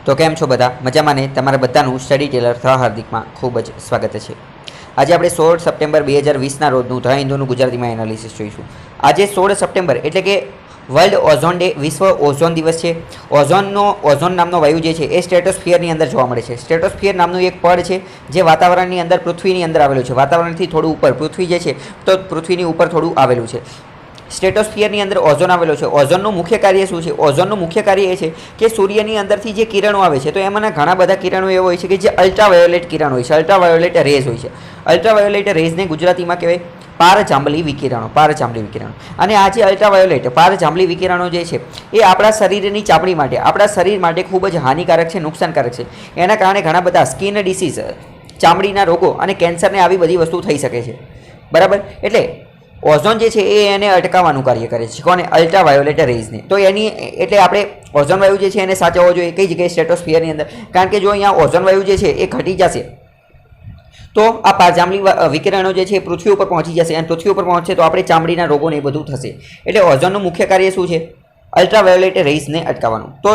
तो केम छो बधा मजामां ने तमारा बधानुं स्टडी टेलर थ हार्दिकमां खूब ज स्वागत है। आज આપણે 16 સપ્ટેમ્બર 2020 રોજનું ધ હિન્દુનું ગુજરાતીમાં એનાલિસિસ જોઈશું। આજે 16 સપ્ટેમ્બર એટલે કે વર્લ્ડ ઓઝોન ડે, વિશ્વ ઓઝોન દિવસ છે। ઓઝોન નામનો વાયુ જે છે એ સ્ટ્રેટોસ્ફિયરની અંદર જોવા મળે છે। સ્ટ્રેટોસ્ફિયર નામનું એક પડ છે જે વાતાવરણની અંદર પૃથ્વીની અંદર આવેલું છે। વાતાવરણથી થોડું ઉપર પૃથ્વી જે છે તો પૃથ્વીની ઉપર થોડું આવેલું છે। સ્ટ્રેટોસ્ફિયરની અંદર ઓઝોન આવેલો છે। ઓઝોનનું મુખ્ય કાર્ય શું છે? ઓઝોનનું મુખ્ય કાર્ય એ છે કે સૂર્યની અંદરથી જે કિરણો આવે છે તો એમાંના ઘણા બધા કિરણો એવા હોય છે કે જે અલ્ટ્રાવાયોલેટ કિરણ હોય છે, અલ્ટ્રાવાયોલેટ રેઝ હોય છે। અલ્ટ્રાવાયોલેટ રેઝને ગુજરાતીમાં કહેવાય પારજાંબલી વિકિરણો, પારજાંબલી વિકિરણો। અને આ જે અલ્ટ્રાવાયોલેટ પારજાંબલી વિકિરણો જે છે એ આપણા શરીરની ચામડી માટે, આપણા શરીર માટે ખૂબ જ હાનિકારક છે, નુકસાનકારક છે। એના કારણે ઘણા બધા સ્કિન ડિસીઝ, ચામડીના રોગો અને કેન્સરને આવી બધી વસ્તુ થઈ શકે છે, બરાબર। એટલે ઓઝોન જે છે એ એને અટકાવવાનું કાર્ય કરે છે। કોને? અલ્ટ્રાવાયોલેટ રેઝને। તો એની એટલે આપણે ઓઝોન વાયુ જે છે એને સાચવવો જોઈએ કઈ જગ્યાએ? સ્ટ્રેટોસ્ફિયરની અંદર। કારણ કે જો અહીંયા ઓઝોન વાયુ જે છે એ ઘટી જશે તો આ પારજાંબલી વિકિરણો જે છે પૃથ્વી ઉપર પહોંચી જશે અને પૃથ્વી ઉપર પહોંચશે તો આપણે ચામડીના રોગોને એ બધું થશે। એટલે ઓઝોનનું મુખ્ય કાર્ય શું છે? અલ્ટ્રાવાયોલેટ રેઝને અટકાવવાનું। તો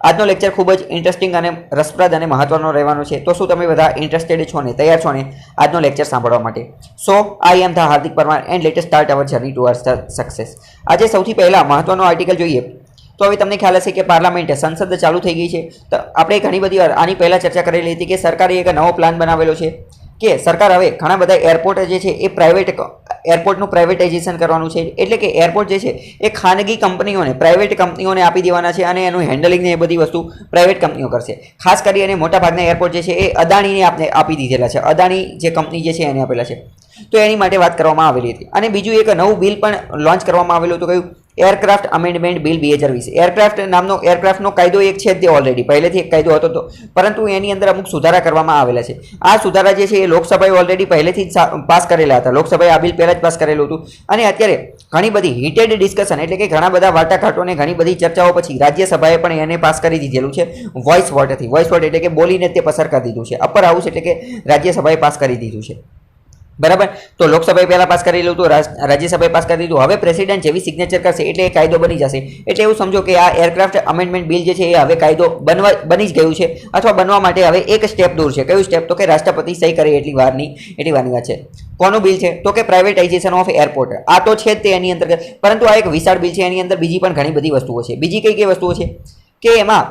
આજનો લેક્ચર ખૂબ જ ઇન્ટરેસ્ટિંગ અને રસપ્રદ અને મહત્વનો રહેવાનો છે। તો શું તમે બધા ઇન્ટરેસ્ટેડ છો ને, તૈયાર છો ને આજનો લેક્ચર સાંભળવા માટે? So I am the Hardik Parmar and let us start our journey towards the success. આજે સૌથી પહેલાં મહત્વનો આર્ટિકલ જોઈએ તો હવે તમને ખ્યાલ હશે કે પાર્લામેન્ટ, સંસદ ચાલુ થઈ ગઈ છે। તો આપણે ઘણી બધી આની પહેલાં ચર્ચા કરેલી હતી કે સરકારે એક નવો પ્લાન બનાવેલો છે કે સરકાર હવે ઘણા બધા એરપોર્ટ જે છે એ એરપોર્ટનું પ્રાઇવેટાઇઝેશન કરવાનું છે। એટલે કે એરપોર્ટ જે છે એ ખાનગી કંપનીઓને, પ્રાઇવેટ કંપનીઓને આપી દેવાના છે અને એનું હેન્ડલિંગને એ બધી વસ્તુ પ્રાઇવેટ કંપનીઓ કરશે। ખાસ કરીને મોટાભાગના એરપોર્ટ જે છે એ અદાણીને આપી દીધેલા છે, અદાણી જે કંપની જે છે એને આપેલા છે। તો એની માટે વાત કરવામાં આવેલી હતી। અને બીજું એક નવું બિલ પણ લોન્ચ કરવામાં આવેલું હતું, કયું? Aircraft amendment bill 2020। એરક્રાફ્ટનો કાયદો એક છે તે ઓલરેડી પહેલેથી એક કાયદો હતો, પરંતુ એની અંદર અમુક સુધારા કરવામાં આવેલા છે। આ સુધારા જે છે એ લોકસભાએ ઓલરેડી પહેલેથી જ પાસ કરેલા હતા। લોકસભાએ આ બિલ પહેલાં જ પાસ કરેલું હતું અને અત્યારે ઘણી બધી હીટેડ ડિસ્કશન એટલે કે ઘણા બધા વાટાઘાટો અને ઘણી બધી ચર્ચાઓ પછી રાજ્યસભાએ પણ એને પાસ કરી દીધેલું છે વોઇસ વોટથી। વોઇસ વોટ એટલે કે બોલીને તે પસાર કરી દીધું છે। અપર હાઉસ એટલે કે રાજ્યસભાએ પાસ કરી દીધું છે, બરાબર। તો લોકસભાએ પહેલાં પાસ કરેલું હતું, રાજ્યસભાએ પાસ કરી દીધું। હવે પ્રેસિડેન્ટ જેવી સિગ્નેચર કરશે એટલે એ કાયદો બની જશે। એટલે એવું સમજો કે આ એરક્રાફ્ટ અમેન્ડમેન્ટ બિલ જે છે એ હવે કાયદો બની જ ગયું છે અથવા બનવા માટે હવે એક સ્ટેપ દૂર છે। કયું સ્ટેપ? તો કે રાષ્ટ્રપતિ સહી કરે એટલી વારની વાત છે। કોનું બિલ છે? તો કે પ્રાઇવેટાઇઝેશન ઓફ એરપોર્ટ। આ તો છે જ તે એની અંતર્ગત, પરંતુ આ એક વિશાળ બિલ છે। એની અંદર બીજી પણ ઘણી બધી વસ્તુઓ છે। બીજી કઈ કઈ વસ્તુઓ છે કે એમાં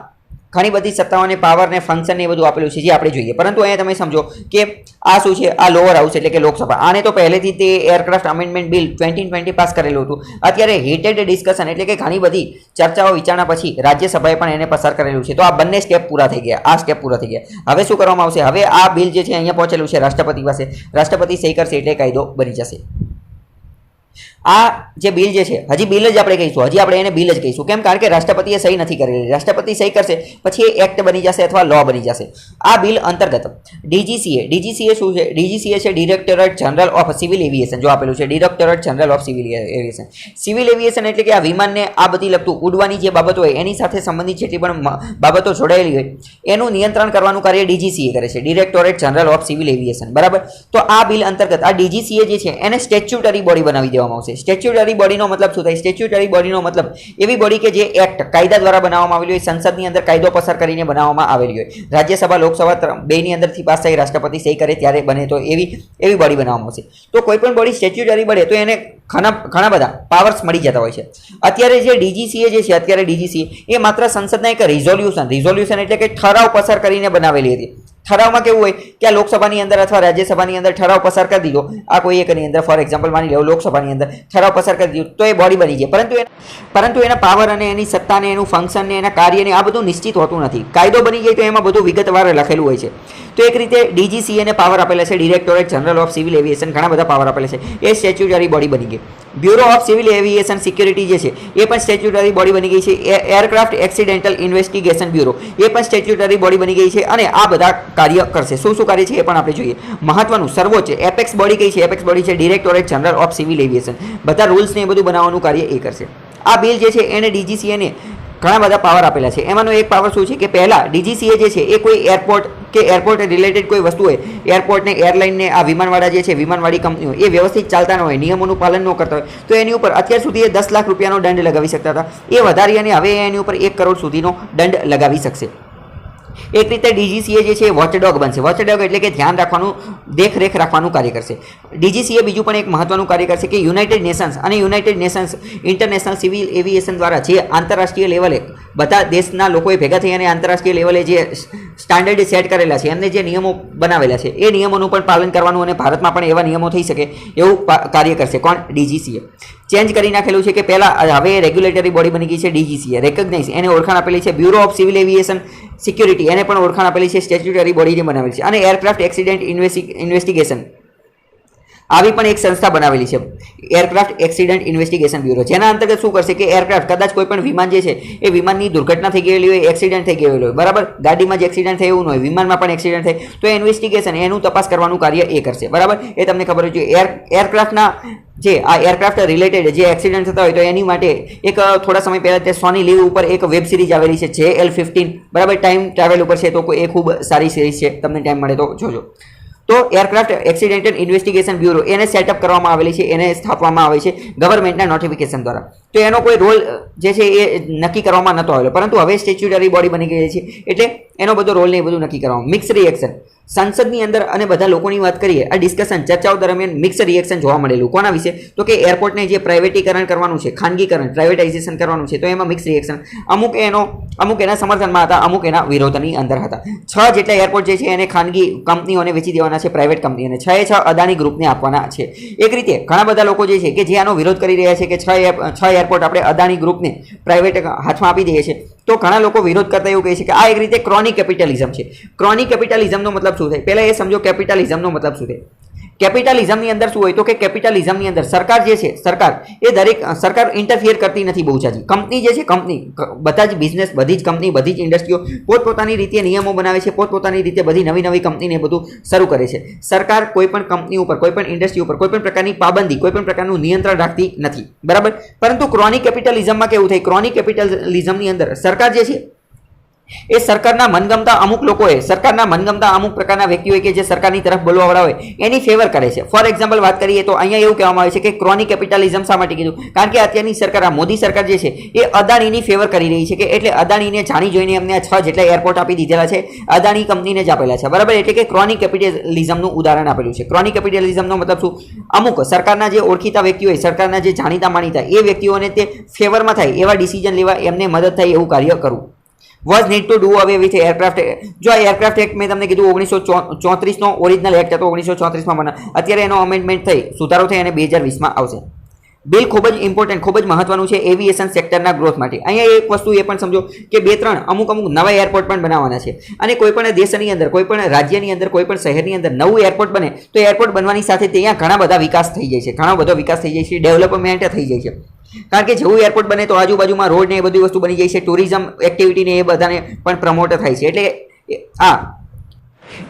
ઘણી બધી સત્તાઓને, પાવરને, ફંક્શનને એ બધું આપેલું છે જે આપણે જોઈએ। પરંતુ અહીંયા તમે સમજો કે આ શું છે? આ લોઅર હાઉસ એટલે કે લોકસભા, આને તો પહેલેથી તે એરક્રાફ્ટ અમેન્ડમેન્ટ બિલ 2020 પાસ કરેલું હતું। અત્યારે હીટેડ ડિસ્કશન એટલે કે ઘણી બધી ચર્ચાઓ વિચારણા પછી રાજ્યસભાએ પણ એને પસાર કરેલું છે। તો આ બંને સ્ટેપ પૂરા થઈ ગયા, આ સ્ટેપ પૂરા થઈ ગયા। હવે શું કરવામાં આવશે? હવે આ બિલ જે છે અહીંયા પહોંચેલું છે રાષ્ટ્રપતિ પાસે, રાષ્ટ્રપતિ સહી કરશે એટલે કાયદો બની જશે। આ જે બિલ જે છે હજી બિલ જ આપણે કહીશું, હજી આપણે એને બિલ જ કહીશું। કેમ? કારણ કે રાષ્ટ્રપતિએ સહી નથી કરેલી। રાષ્ટ્રપતિ સહી કરશે પછી એ એક્ટ બની જશે અથવા લો બની જશે। આ બિલ અંતર્ગત ડીજીસીએ શું છે? ડીજીસીએ છે directorate general of civil aviation. જો આપેલું છે directorate general of civil aviation. Civil aviation એટલે કે આ વિમાનને આ બધી લગતું ઉડવાની જે બાબતો હોય એની સાથે સંબંધિત જેટલી પણ બાબતો જોડાયેલી હોય એનું નિયંત્રણ કરવાનું કાર્ય ડીજીસીએ કરે છે, directorate general of civil aviation, બરાબર। તો આ બિલ અંતર્ગત આ ડીજીસીએ જે છે એને સ્ટેચ્યુટરી બોડી બનાવી દેવામાં આવશે। સ્ટેચ્યુટરી બોડીનો મતલબ શું થાય? સ્ટેચ્યુટરી બોડીનો મતલબ એવી બોડી કે જે એક્ટ, કાયદા દ્વારા બનાવવામાં આવેલી હોય, સંસદની અંદર કાયદો પસાર કરીને બનાવવામાં આવેલી હોય। રાજ્યસભા, લોકસભા બેની અંદરથી પાસ થઈ રાષ્ટ્રપતિ સહી કરે ત્યારે બને તો એવી બોડી બનાવવામાં આવશે। તો કોઈ પણ બોડી સ્ટેચ્યુટરી બને તો એને ઘણા બધા પાવર્સ મળી જતા હોય છે। અત્યારે જે ડીજીસીએ જે છે, અત્યારે ડીજીસીએ એ માત્ર સંસદના એક રિઝોલ્યુશન એટલે કે ઠરાવ પસાર કરીને બનાવેલી હતી। ઠરાવમાં કેવું હોય કે આ લોકસભાની અંદર અથવા રાજ્યસભાની અંદર ઠરાવ પસાર કરી દીધો, આ કોઈ એકની અંદર ફોર એક્ઝામ્પલ માની લો લોકસભાની અંદર ઠરાવ પસાર કરી દીધો તો એ બોડી બની જાય। પરંતુ એના પાવર અને એની સત્તાને, એનું ફંક્શન ને, એના કાર્યને આ બધું નિશ્ચિત હોતું નથી। કાયદો બની જાય તો એમાં બધું વિગતવાર લખેલું હોય છે। તો એક રીતે ડીજીસીએને પાવર આપેલા છે, directorate general of civil aviation, ઘણા બધા પાવર આપેલા છે। એ સ્ટેચ્યુટરી બોડી બની ગઈ। Bureau of civil aviation security જે છે એ પણ સ્ટેચ્યુટરી બોડી બની ગઈ છે। એરક્રાફ્ટ એક્સિડેન્ટલ ઇન્વેસ્ટિગેશન બ્યુરો એ પણ સ્ટેચ્યુટરી બોડી બની ગઈ છે અને આ બધા કાર્ય કરશે। શું કાર્ય છે એ પણ આપણે જોઈએ। મહત્વનું સર્વોચ્ચ એપેક્સ બોડી કઈ છે? એપેક્સ બોડી છે directorate general of civil aviation. બધા રૂલ્સ ને એ બધું બનાવવાનું કાર્ય એ કરશે। આ બિલ જે છે એને ડીજીસીએને ઘણા બધા પાવર આપેલા છે। એમાંનો એક પાવર શું છે કે પહેલા ડીજીસીએ જે છે એ કોઈ એરપોર્ટ કે એરપોર્ટ રિલેટેડ કોઈ વસ્તુ હોય, એરપોર્ટને, એરલાઇનને, આ વિમાનવાળા જે છે, વિમાનવાળી કંપનીઓ એ વ્યવસ્થિત ચાલતા ન હોય, નિયમોનું પાલન ન કરતા હોય તો એની ઉપર અત્યાર સુધી એ 10 લાખ રૂપિયાનો દંડ લગાવી શકતા હતા, એ વધારી અને હવે એની ઉપર 1 કરોડ સુધીનો દંડ લગાવી શકશે। એક રીતે ડીજીસીએ જે છે વોચડોગ બનશે. વોચડોગ એટલે કે ધ્યાન રાખવાનું, દેખરેખ રાખવાનું કાર્ય કરશે. ડીજીસીએ બીજું પણ એક મહત્વનું કાર્ય કરશે કે યુનાઇટેડ નેશન્સ અને United Nations international civil aviation દ્વારા જે આંતરરાષ્ટ્રીય લેવલે બધા દેશના લોકોએ ભેગા થઈ અને આંતરરાષ્ટ્રીય લેવલે જે સ્ટાન્ડર્ડ સેટ કરેલા છે, એમને જે નિયમો બનાવેલા છે એ નિયમોનું પણ પાલન કરવાનું અને ભારતમાં પણ એવા નિયમો થઈ શકે એવું કાર્ય કરશે. કોણ? ડીજીસીએ. ચેન્જ કરી નાખેલું છે કે પહેલાં હવે રેગ્યુલેટરી બોડી બની ગઈ છે ડીજીસીએ. રેકગ્નાઇઝ એને ઓળખાણ આપેલી છે bureau of civil aviation security, એને પણ ઓળખાણ આપેલી છે સ્ટેચ્યુટરી બોડી જે બનાવેલી છે. અને એરક્રાફ્ટ એક્સિડન્ટ ઇન્વેસ્ટિગેશન આવી પણ એક સંસ્થા બનાવેલી છે, એરક્રાફ્ટ એક્સિડન્ટ ઇન્વેસ્ટિગેશન બ્યુરો, જેના અંતર્ગત શું કરશે કે એરક્રાફ્ટ કદાચ કોઈ પણ વિમાન જે છે એ વિમાનની દુર્ઘટના થઈ ગયેલી હોય, એક્સિડન્ટ થઈ ગયેલું હોય, બરાબર, ગાડીમાં જે એક્સિડન્ટ થયું હોય, વિમાનમાં પણ એક્સિડન્ટ થાય તો ઇન્વેસ્ટિગેશન એનું તપાસ કરવાનું કાર્ય એ કરશે, બરાબર. એ તમને ખબર હોય છે એરક્રાફ્ટના જે આ એરક્રાફ્ટ રિલેટેડ જે એક્સિડન્ટ થતા હોય તો એની માટે એક થોડા સમય પહેલાં તે સોની લીવ ઉપર એક વેબ સિરીઝ આવેલી છે JL15, બરાબર, ટાઈમ ટ્રાવેલ ઉપર છે, તો એ ખૂબ સારી સિરીઝ છે, તમને ટાઈમ મળે તો જોજો. તો એરક્રાફ્ટ એક્સિડેન્ટલ ઇન્વેસ્ટિગેશન બ્યુરો એને સેટઅપ કરવામાં આવેલી છે, એને સ્થાપવામાં આવે છે ગવર્મેન્ટના નોટિફિકેશન દ્વારા. તો એનો કોઈ રોલ જે છે એ નક્કી કરવામાં નહોતો આવેલો, પરંતુ હવે સ્ટેચ્યુટરી બોડી બની ગઈ છે એટલે એનો બધો રોલ ને એ બધું નક્કી કરવામાં. મિક્સ રિએક્શન સંસદની અંદર અને બધા લોકોની વાત કરીએ, આ ડિસ્કશન ચર્ચાઓ દરમિયાન મિક્સ રિએક્શન જોવા મળેલું. કોના વિશે? તો કે એરપોર્ટને જે પ્રાઇવેટીકરણ કરવાનું છે, ખાનગીકરણ, પ્રાઇવેટાઇઝેશન કરવાનું છે, તો એમાં મિક્સ રિએક્શન અમુક એના સમર્થનમાં હતા, અમુક એના વિરોધની અંદર હતા. 6 જેટલા એરપોર્ટ જે છે એને ખાનગી કંપનીઓને વેચી દેવાના છે, પ્રાઇવેટ કંપનીઓને. 6 અદાણી ગ્રુપને આપવાના છે. એક રીતે ઘણા બધા લોકો જે છે કે જે આનો વિરોધ કરી રહ્યા છે કે 6 એરપોર્ટ આપણે અદાણી ગ્રુપને પ્રાઇવેટ હાથમાં આપી દઈએ છીએ, તો ઘણા લોકો વિરોધ કરતા એવું કહે છે કે આ એક રીતે ક્રોનિક કેપિટલિઝમ છે. ક્રોનિક કેપિટલિઝમનો મતલબ શું થાય? પહેલા એ સમજો કેપિટલિઝમનો મતલબ શું થાય. કેપિટલિઝમની અંદર શું હોય તો કે કેપિટલિઝમની અંદર સરકાર જે છે, સરકાર ઇન્ટરફિયર કરતી નથી બહુ જાજી. કંપની જે છે, કંપની બધા જ બિઝનેસ, બધી જ કંપની, બધી જ ઇન્ડસ્ટ્રીઓ પોતપોતાની રીતે નિયમો બનાવે છે, પોતપોતાની રીતે બધી નવી કંપનીને બધું શરૂ કરે છે. સરકાર કોઈ પણ કંપની ઉપર, કોઈ પણ ઇન્ડસ્ટ્રી ઉપર કોઈ પણ પ્રકારની પાબંદી, કોઈ પણ પ્રકારનું નિયંત્રણ રાખતી નથી, બરાબર. પરંતુ ક્રોનિક કેપિટલિઝમમાં કેવું થાય? ક્રોનિક કેપિટલિઝમની અંદર સરકાર જે છે એ સરકારના મનગમતા અમુક લોકોએ, સરકારના મનગમતા અમુક પ્રકારના વ્યક્તિઓ કે જે સરકારની તરફ બોલવાવાળા હોય એની ફેવર કરે છે. ફોર એક્ઝામ્પલ વાત કરીએ તો અહીંયા એવું કહેવામાં આવે છે કે ક્રોનિક કેપિટલિઝમ શા માટે કીધું? કારણ કે અત્યારની સરકાર, આ મોદી સરકાર જે છે એ અદાણીની ફેવર કરી રહી છે, કે એટલે અદાણીને જાણી જોઈને એમને આ 6 જેટલા એરપોર્ટ આપી દીધેલા છે, અદાણી કંપનીને જ આપેલા છે, બરાબર. એટલે કે ક્રોનિક કેપિટલિઝમનું ઉદાહરણ આપેલું છે. ક્રોનિક કેપિટલિઝમનો મતલબ શું? અમુક સરકારના જે ઓળખીતા વ્યક્તિઓ હોય, સરકારના જે જાણીતા માનીતા એ વ્યક્તિઓને તે ફેવરમાં થાય એવા ડિસિઝન લેવા, એમને મદદ થાય એવું કાર્ય કરવું. વોઝ નીડ ટુ ડુ અવે વિથ એરક્રાફ્ટ. જો આ એરક્રાફ્ટ એક્ટ મેં તમને કીધું 1934નો ઓરિજિનલ એક્ટ હતો, 1934માં બના, અત્યારે એનો અમેન્ડમેન્ટ થઈ, સુધારો થઈ અને 2020માં આવશે. બિલ ખૂબ જ ઇમ્પોર્ટન્ટ, ખૂબ જ મહત્વનું છે એવિએશન સેક્ટરના ગ્રોથ માટે. અહીંયા એક વસ્તુ એ પણ સમજો કે 2-3 અમુક નવા એરપોર્ટ પણ બનાવવાના છે, અને કોઈ પણ દેશની અંદર, કોઈ પણ રાજ્યની અંદર, કોઈ પણ શહેરની અંદર નવું એરપોર્ટ બને તો એરપોર્ટ બનવાની સાથે ત્યાં ઘણા બધા વિકાસ થઈ જાય છે, ઘણો બધો વિકાસ થઈ જાય છે, ડેવલપમેન્ટ થઈ જાય છે. કારણ કે જેવું એરપોર્ટ બને તો આજુબાજુમાં રોડ ને એ બધી વસ્તુ બની જાય છે, ટુરિઝમ એક્ટિવિટીને એ બધાને પણ પ્રમોટ થાય છે. એટલે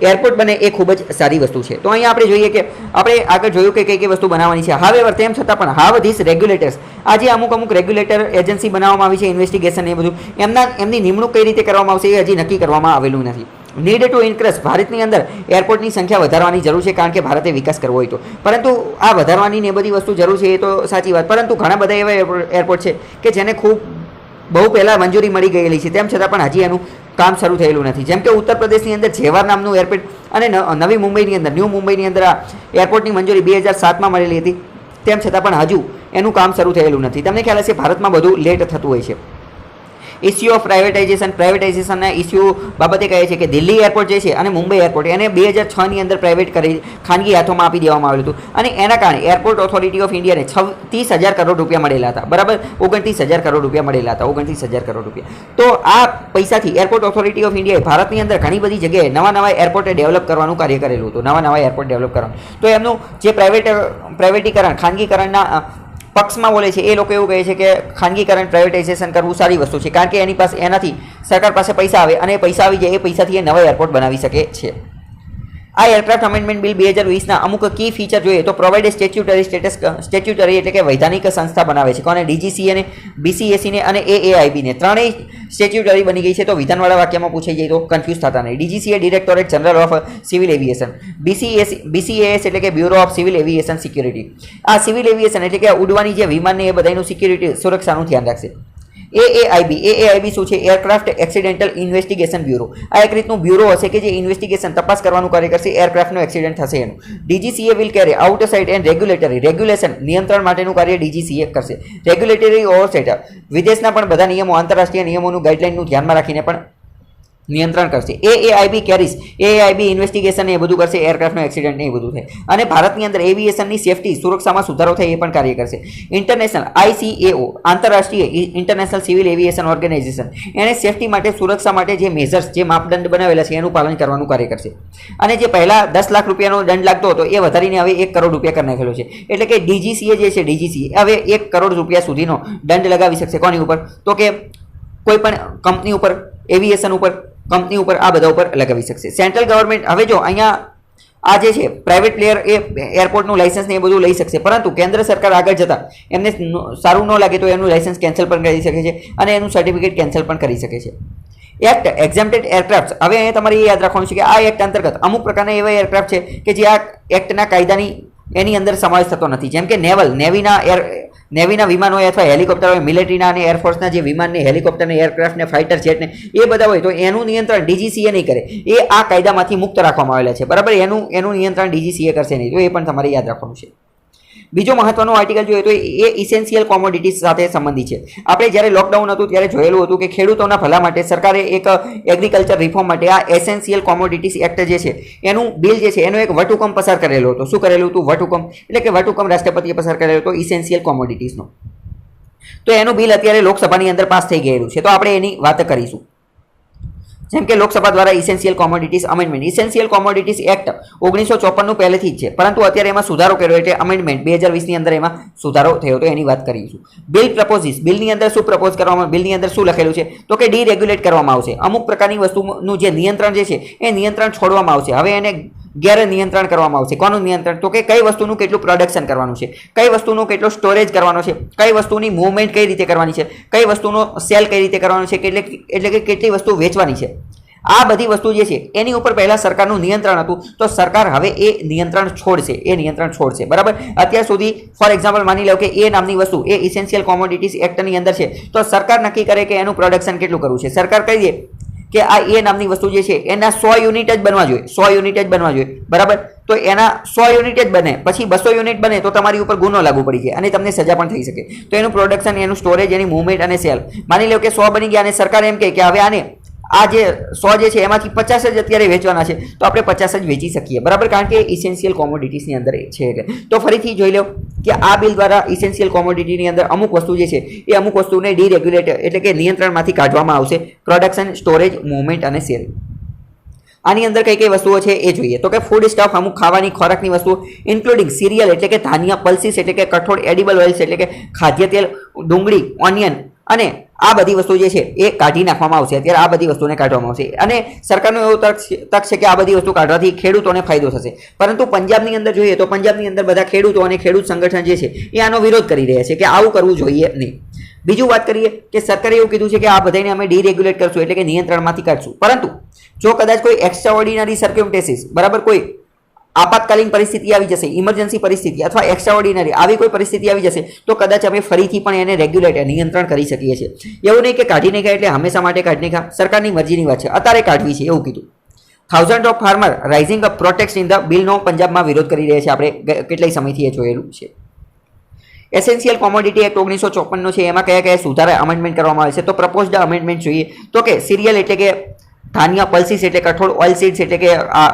એરપોર્ટ બને એ ખૂબ જ સારી વસ્તુ છે. તો અહીંયા આપણે જોઈએ કે આપણે આગળ જોયું કે કઈ કઈ વસ્તુ બનાવવાની છે. હાવેવર, તેમ છતાં પણ હાવ ધીસ રેગ્યુલેટર્સ, આજે અમુક રેગ્યુલેટર એજન્સી બનાવવામાં આવી છે, ઇન્વેસ્ટિગેશન એ બધું, એમની નિમણૂક કઈ રીતે કરવામાં આવશે એ હજી નક્કી કરવામાં આવેલું નથી. નીડ ટુ ઇન્ક્રીઝ, ભારતની અંદર એરપોર્ટની સંખ્યા વધારવાની જરૂર છે, કારણ કે ભારતે વિકાસ કરવો હોય તો. પરંતુ આ વધારવાની ને એ બધી વસ્તુ જરૂર છે એ તો સાચી વાત, પરંતુ ઘણા બધા એવા એરપોર્ટ છે કે જેને ખૂબ બહુ પહેલાં મંજૂરી મળી ગયેલી છે, તેમ છતાં પણ હજી એનું કામ શરૂ થયેલું નથી. જેમ કે ઉત્તર પ્રદેશની અંદર જેવાર નામનું એરપોર્ટ અને નવી મુંબઈની અંદર, ન્યૂ મુંબઈની અંદર આ એરપોર્ટની મંજૂરી 2007માં મળેલી હતી, તેમ છતાં પણ હજુ એનું કામ શરૂ થયેલું નથી. તમને ખ્યાલ હશે ભારતમાં બધું લેટ થતું હોય છે. ઇસ્યુ ઓફ પ્રાઇવેટાઇઝેશનના ઇસ્યુ બાબતે કહે છે કે દિલ્હી એરપોર્ટ જે છે અને મુંબઈ એરપોર્ટ એને 2006ની અંદર પ્રાઇવેટ કરી ખાનગી હાથોમાં આપી દેવામાં આવેલું હતું, અને એના કારણે એરપોર્ટ ઓથોરિટી ઓફ ઇન્ડિયાને 30,000 કરોડ રૂપિયા મળેલા હતા, બરાબર. 29,000 કરોડ રૂપિયા મળેલા હતા, 29,000 કરોડ રૂપિયા. તો આ પૈસાથી એરપોર્ટ ઓથોરિટી ઓફ ઇન્ડિયાએ ભારતની અંદર ઘણી બધી જગ્યાએ નવા એરપોર્ટ ડેવલપ કરવાનું કાર્ય કરેલું હતું, નવા એરપોર્ટ ડેવલપ કરવાનું. તો એમનું જે પ્રાઇવેટીકરણ, ખાનગીકરણના પક્ષમાં બોલે છે એ લોકો એવું કહે છે કે ખાનગીકરણ, પ્રાઇવેટાઇઝેશન કરવું સારી વસ્તુ છે, કારણ કે એનાથી સરકાર પાસે પૈસા આવે, અને પૈસા આવી જાય એ પૈસાથી એ નવા એરપોર્ટ બનાવી શકે છે. આ એરક્રાફ્ટ અમેન્ડમેન્ટ બિલ 2020ના અમુક કી ફીચર જોઈએ તો પ્રોવાઇડ સ્ટેચ્યુટરી સ્ટેટસ, સ્ટેચ્યુટરી એટલે કે વૈધાનિક સંસ્થા બનાવે છે. કોને? ડીજીસીએને, બીસીએસીને અને એએઆઈબીને. ત્રણેય સ્ટેચ્યુટરી બની ગઈ છે. તો વિધાનવાળા વાક્યમાં પૂછાઈ જાય તો કન્ફ્યુઝ થતા નહીં. DGCA directorate general of civil aviation, BCAS એટલે કે bureau of civil aviation security. આ સિવિલ એવિએશન એટલે કે ઉડવાની જે વિમાનને એ બધાનું સિક્યુરિટી, સુરક્ષાનું ધ્યાન રાખશે. એએઆઈબી શું છે? Aircraft accidental investigation bureau. આ એક રીતનું બ્યુરો હશે કે જે ઇન્વેસ્ટિગેશન તપાસ કરવાનું કાર્ય કરશે એરક્રાફ્ટનો એક્સિડન્ટ થશે એનું. DGCA will carry outside and regulation નિયંત્રણ માટેનું કાર્ય ડીજીસીએ કરશે. રેગ્યુલેટરી ઓવરસાઇટ વિદેશના પણ બધા નિયમો આંતરરાષ્ટ્રીય નિયમોનું ગાઈડલાઇનનું ધ્યાનમાં રાખીને પણ નિયંત્રણ કરશે. એઆઈબી ઇન્વેસ્ટિગેશન એ બધું કરશે, એરક્રાફ્ટનો એક્સિડન્ટ એ બધું થાય. અને ભારતની અંદર એવિએશનની સેફટી સુરક્ષામાં સુધારો થાય એ પણ કાર્ય કરશે. ઇન્ટરનેશનલ ICAO આંતરરાષ્ટ્રીય ઇન્ટરનેશનલ સિવિલ એવિએશન ઓર્ગેનાઇઝેશન એને સેફટી માટે સુરક્ષા માટે જે મેજર્સ જે માપદંડ બનાવેલા છે એનું પાલન કરવાનું કાર્ય કરશે. અને જે પહેલા 10 લાખ રૂપિયાનો દંડ લાગતો હતો એ વધારીને હવે 1 કરોડ રૂપિયા કરી નાખેલો છે. એટલે કે ડીજીસીએ જે છે ડીજીસીએ હવે 1 કરોડ રૂપિયા સુધીનો દંડ લગાવી શકશે. કોની ઉપર? તો કે કોઈ પણ કંપની ઉપર, એવિએશન ઉપર, કંપની ઉપર, આ બધા ઉપર લગાવી શકશે. સેન્ટ્રલ ગવર્મેન્ટ હવે જો અહીંયા આ જે છે પ્રાઇવેટ પ્લેયર એ એરપોર્ટનું લાઇસન્સ ને એ બધું લઈ શકશે, પરંતુ કેન્દ્ર સરકાર આગળ જતા એમને સારું ન લાગે તો એનું લાઇસન્સ કેન્સલ પણ કરી શકે છે અને એનું સર્ટિફિકેટ કેન્સલ પણ કરી શકે છે. એક્ટ એક્ઝેમ્પ્ટેડ એરક્રાફ્ટ, હવે અહીંયા તમારે એ યાદ રાખવાનું છે કે આ એક્ટ અંતર્ગત અમુક પ્રકારના એવા એરક્રાફ્ટ છે કે જે આ એક્ટના કાયદાની એની અંદર સમાવેશ થતો નથી. જેમ કે નેવીના વિમાન હોય અથવા હેલિકોપ્ટર હોય, મિલિટરીના અને એરફોર્સના જે વિમાનને, હેલિકોપ્ટરને, એરક્રાફ્ટને, ફાઇટર જેટને એ બધા હોય તો એનું નિયંત્રણ ડીજીસીએ નહીં કરે. એ આ કાયદામાંથી મુક્ત રાખવામાં આવેલા છે, બરાબર. એનું નિયંત્રણ ડીજીસીએ કરશે નહીં, તો એ પણ તમારે યાદ રાખવાનું છે. બીજો મહત્વનો આર્ટિકલ જોઈએ તો એ ઇસેન્શિયલ કોમોડિટીઝ સાથે સંબંધિત છે. આપણે જ્યારે લોકડાઉન હતું ત્યારે જોયેલું હતું કે ખેડૂતોના ભલા માટે સરકારે એક એગ્રીકલ્ચર રિફોર્મ માટે આ એસેન્શિયલ કોમોડિટીઝ એક્ટ જે છે એનું બિલ જે છે એનો એક વટહુકમ પસાર કરેલો હતો. શું કરેલું હતું? વટહુકમ. એટલે કે વટહુકમ રાષ્ટ્રપતિએ પસાર કરેલો હતો ઇસેન્શિયલ કોમોડિટીઝનો. તો એનું બિલ અત્યારે લોકસભાની અંદર પાસ થઈ ગયેલું છે, તો આપણે એની વાત કરીશું. જેમ કે લોકસભા દ્વારા essential commodities amendment, essential commodities act 1954 પહેલેથી જ છે, પરંતુ અત્યારે એમાં સુધારો કર્યો એટલે અમેન્ડમેન્ટ 2020 ની અંદર એમાં સુધારો થયો, તો એની વાત કરીશું. બિલ પ્રપોઝિસ, બિલની અંદર શું પ્રપોઝ કરવામાં, બિલની અંદર શું લખેલું છે તો કે ડીરેગ્યુલેટ કરવામાં આવશે. અમુક પ્રકારની વસ્તુનું જે નિયંત્રણ જે છે એ નિયંત્રણ છોડવામાં આવશે. હવે એને ગેર નિયંત્રણ કરવામાં આવશે. કોનું નિયંત્રણ? તો કે કઈ વસ્તુનું કેટલું પ્રોડક્શન કરવાનું છે, કઈ વસ્તુનું કેટલો સ્ટોરેજ કરવાનો છે, કઈ વસ્તુની મૂવમેન્ટ કઈ રીતે કરવાની છે, કઈ વસ્તુનો સેલ કઈ રીતે કરવાનો છે, એટલે કે કેટલી વસ્તુ વેચવાની છે. આ બધી વસ્તુ જે છે એની ઉપર પહેલા સરકારનું નિયંત્રણ હતું, તો સરકાર હવે એ નિયંત્રણ છોડશે, બરાબર. અત્યાર સુધી ફોર એક્ઝામ્પલ માની લો કે એ નામની વસ્તુ એ ઇસેન્શિયલ કોમોડિટીઝ એક્ટની અંદર છે, તો સરકાર નક્કી કરે કે એનું પ્રોડક્શન કેટલું કરવું છે. સરકાર કહી દે કે આ એ નામની વસ્તુ જે છે એના 100 યુનિટ જ બનવા જોઈએ, 100 યુનિટ જ બનવા જોઈએ, બરાબર. તો એના 100 યુનિટ જ બને, પછી 200 યુનિટ બને તો તમારી ઉપર ગુનો લાગુ પડી જાય અને તમને સજા પણ થઈ શકે. તો એનું પ્રોડક્શન, એનું સ્ટોરેજ, એની મૂવમેન્ટ અને સેલ, માની લો કે 100 બની ગયા અને સરકાર એમ કહે કે હવે આને આ જે 100 જે છે એમાંથી 50 જ અત્યારે વેચવાના છે, તો આપણે 50 જ વેચી શકીએ, બરાબર, કારણ કે ઇસેન્શિયલ કોમોડિટીઝની અંદર છે એટલે. તો ફરીથી જોઈ લો કે આ બિલ દ્વારા ઇસેન્શિયલ કોમોડિટીની અંદર અમુક વસ્તુ જે છે એ અમુક વસ્તુને ડીરેગ્યુલેટ એટલે કે નિયંત્રણમાંથી કાઢવામાં આવશે. પ્રોડક્શન, સ્ટોરેજ, મૂવમેન્ટ અને સેલ. આની અંદર કઈ કઈ વસ્તુઓ છે એ જોઈએ તો કે ફૂડ સ્ટફ, અમુક ખાવાની ખોરાકની વસ્તુઓ, ઇન્ક્લુડિંગ સિરિયલ એટલે કે ધાન્ય, પલ્સીસ એટલે કે કઠોળ, એડિબલ ઓઇલ્સ એટલે કે ખાદ્ય તેલ, ડુંગળી, ઓનિયન અને આ બધી વસ્તુ જે છે એ કાઢી નાખવામાં આવશે. અત્યારે આ બધી વસ્તુને કાઢવામાં આવશે અને સરકારનો એવો તક છે કે આ બધી વસ્તુ કાઢવાથી ખેડૂતોને ફાયદો થશે. પરંતુ પંજાબની અંદર જોઈએ તો પંજાબની અંદર બધા ખેડૂતો અને ખેડૂત સંગઠન જે છે એ આનો વિરોધ કરી રહ્યા છે કે આવું કરવું જોઈએ નહીં. બીજું વાત કરીએ કે સરકારે એવું કીધું છે કે આ બધાને અમે ડીરેગ્યુલેટ કરશું એટલે કે નિયંત્રણમાંથી કાઢશું, પરંતુ જો કદાચ કોઈ એક્સ્ટ્રાઓર્ડિનરી સર્કમસ્ટેન્સીસ, બરાબર, કોઈ આપાતકાલીન પરિસ્થિતિ આવી જશે, ઇમરજન્સી પરિસ્થિતિ અથવા એક્સ્ટ્રાઓર્ડિનરી આવી કોઈ પરિસ્થિતિ આવી જશે તો કદાચ અમે ફરીથી પણ એને રેગ્યુલેટ નિયંત્રણ કરી શકીએ છીએ. એવું નહીં કે કાઢી નાખ્યા એટલે હંમેશા માટે કાઢી નાખ્યા, સરકારની મરજીની વાત છે, અત્યારે કાઢવી છે એવું કીધું. Thousand of farmer rising up protect in the બિલનો પંજાબમાં વિરોધ કરી રહ્યા છે, આપણે કેટલાય સમયથી એ જોયેલું છે. એસેન્શિયલ કોમોડિટી એક્ટ 1954 છે, એમાં કયા કયા સુધારા અમેન્ડમેન્ટ કરવામાં આવે છે તો પ્રપોઝડ અમેન્ડમેન્ટ જોઈએ તો કે સિરિયલ એટલે કે ધાન્ય, પલ્સીસ એટલે કઠોળ, ઓઇલ સીડ્સ એટલે કે આ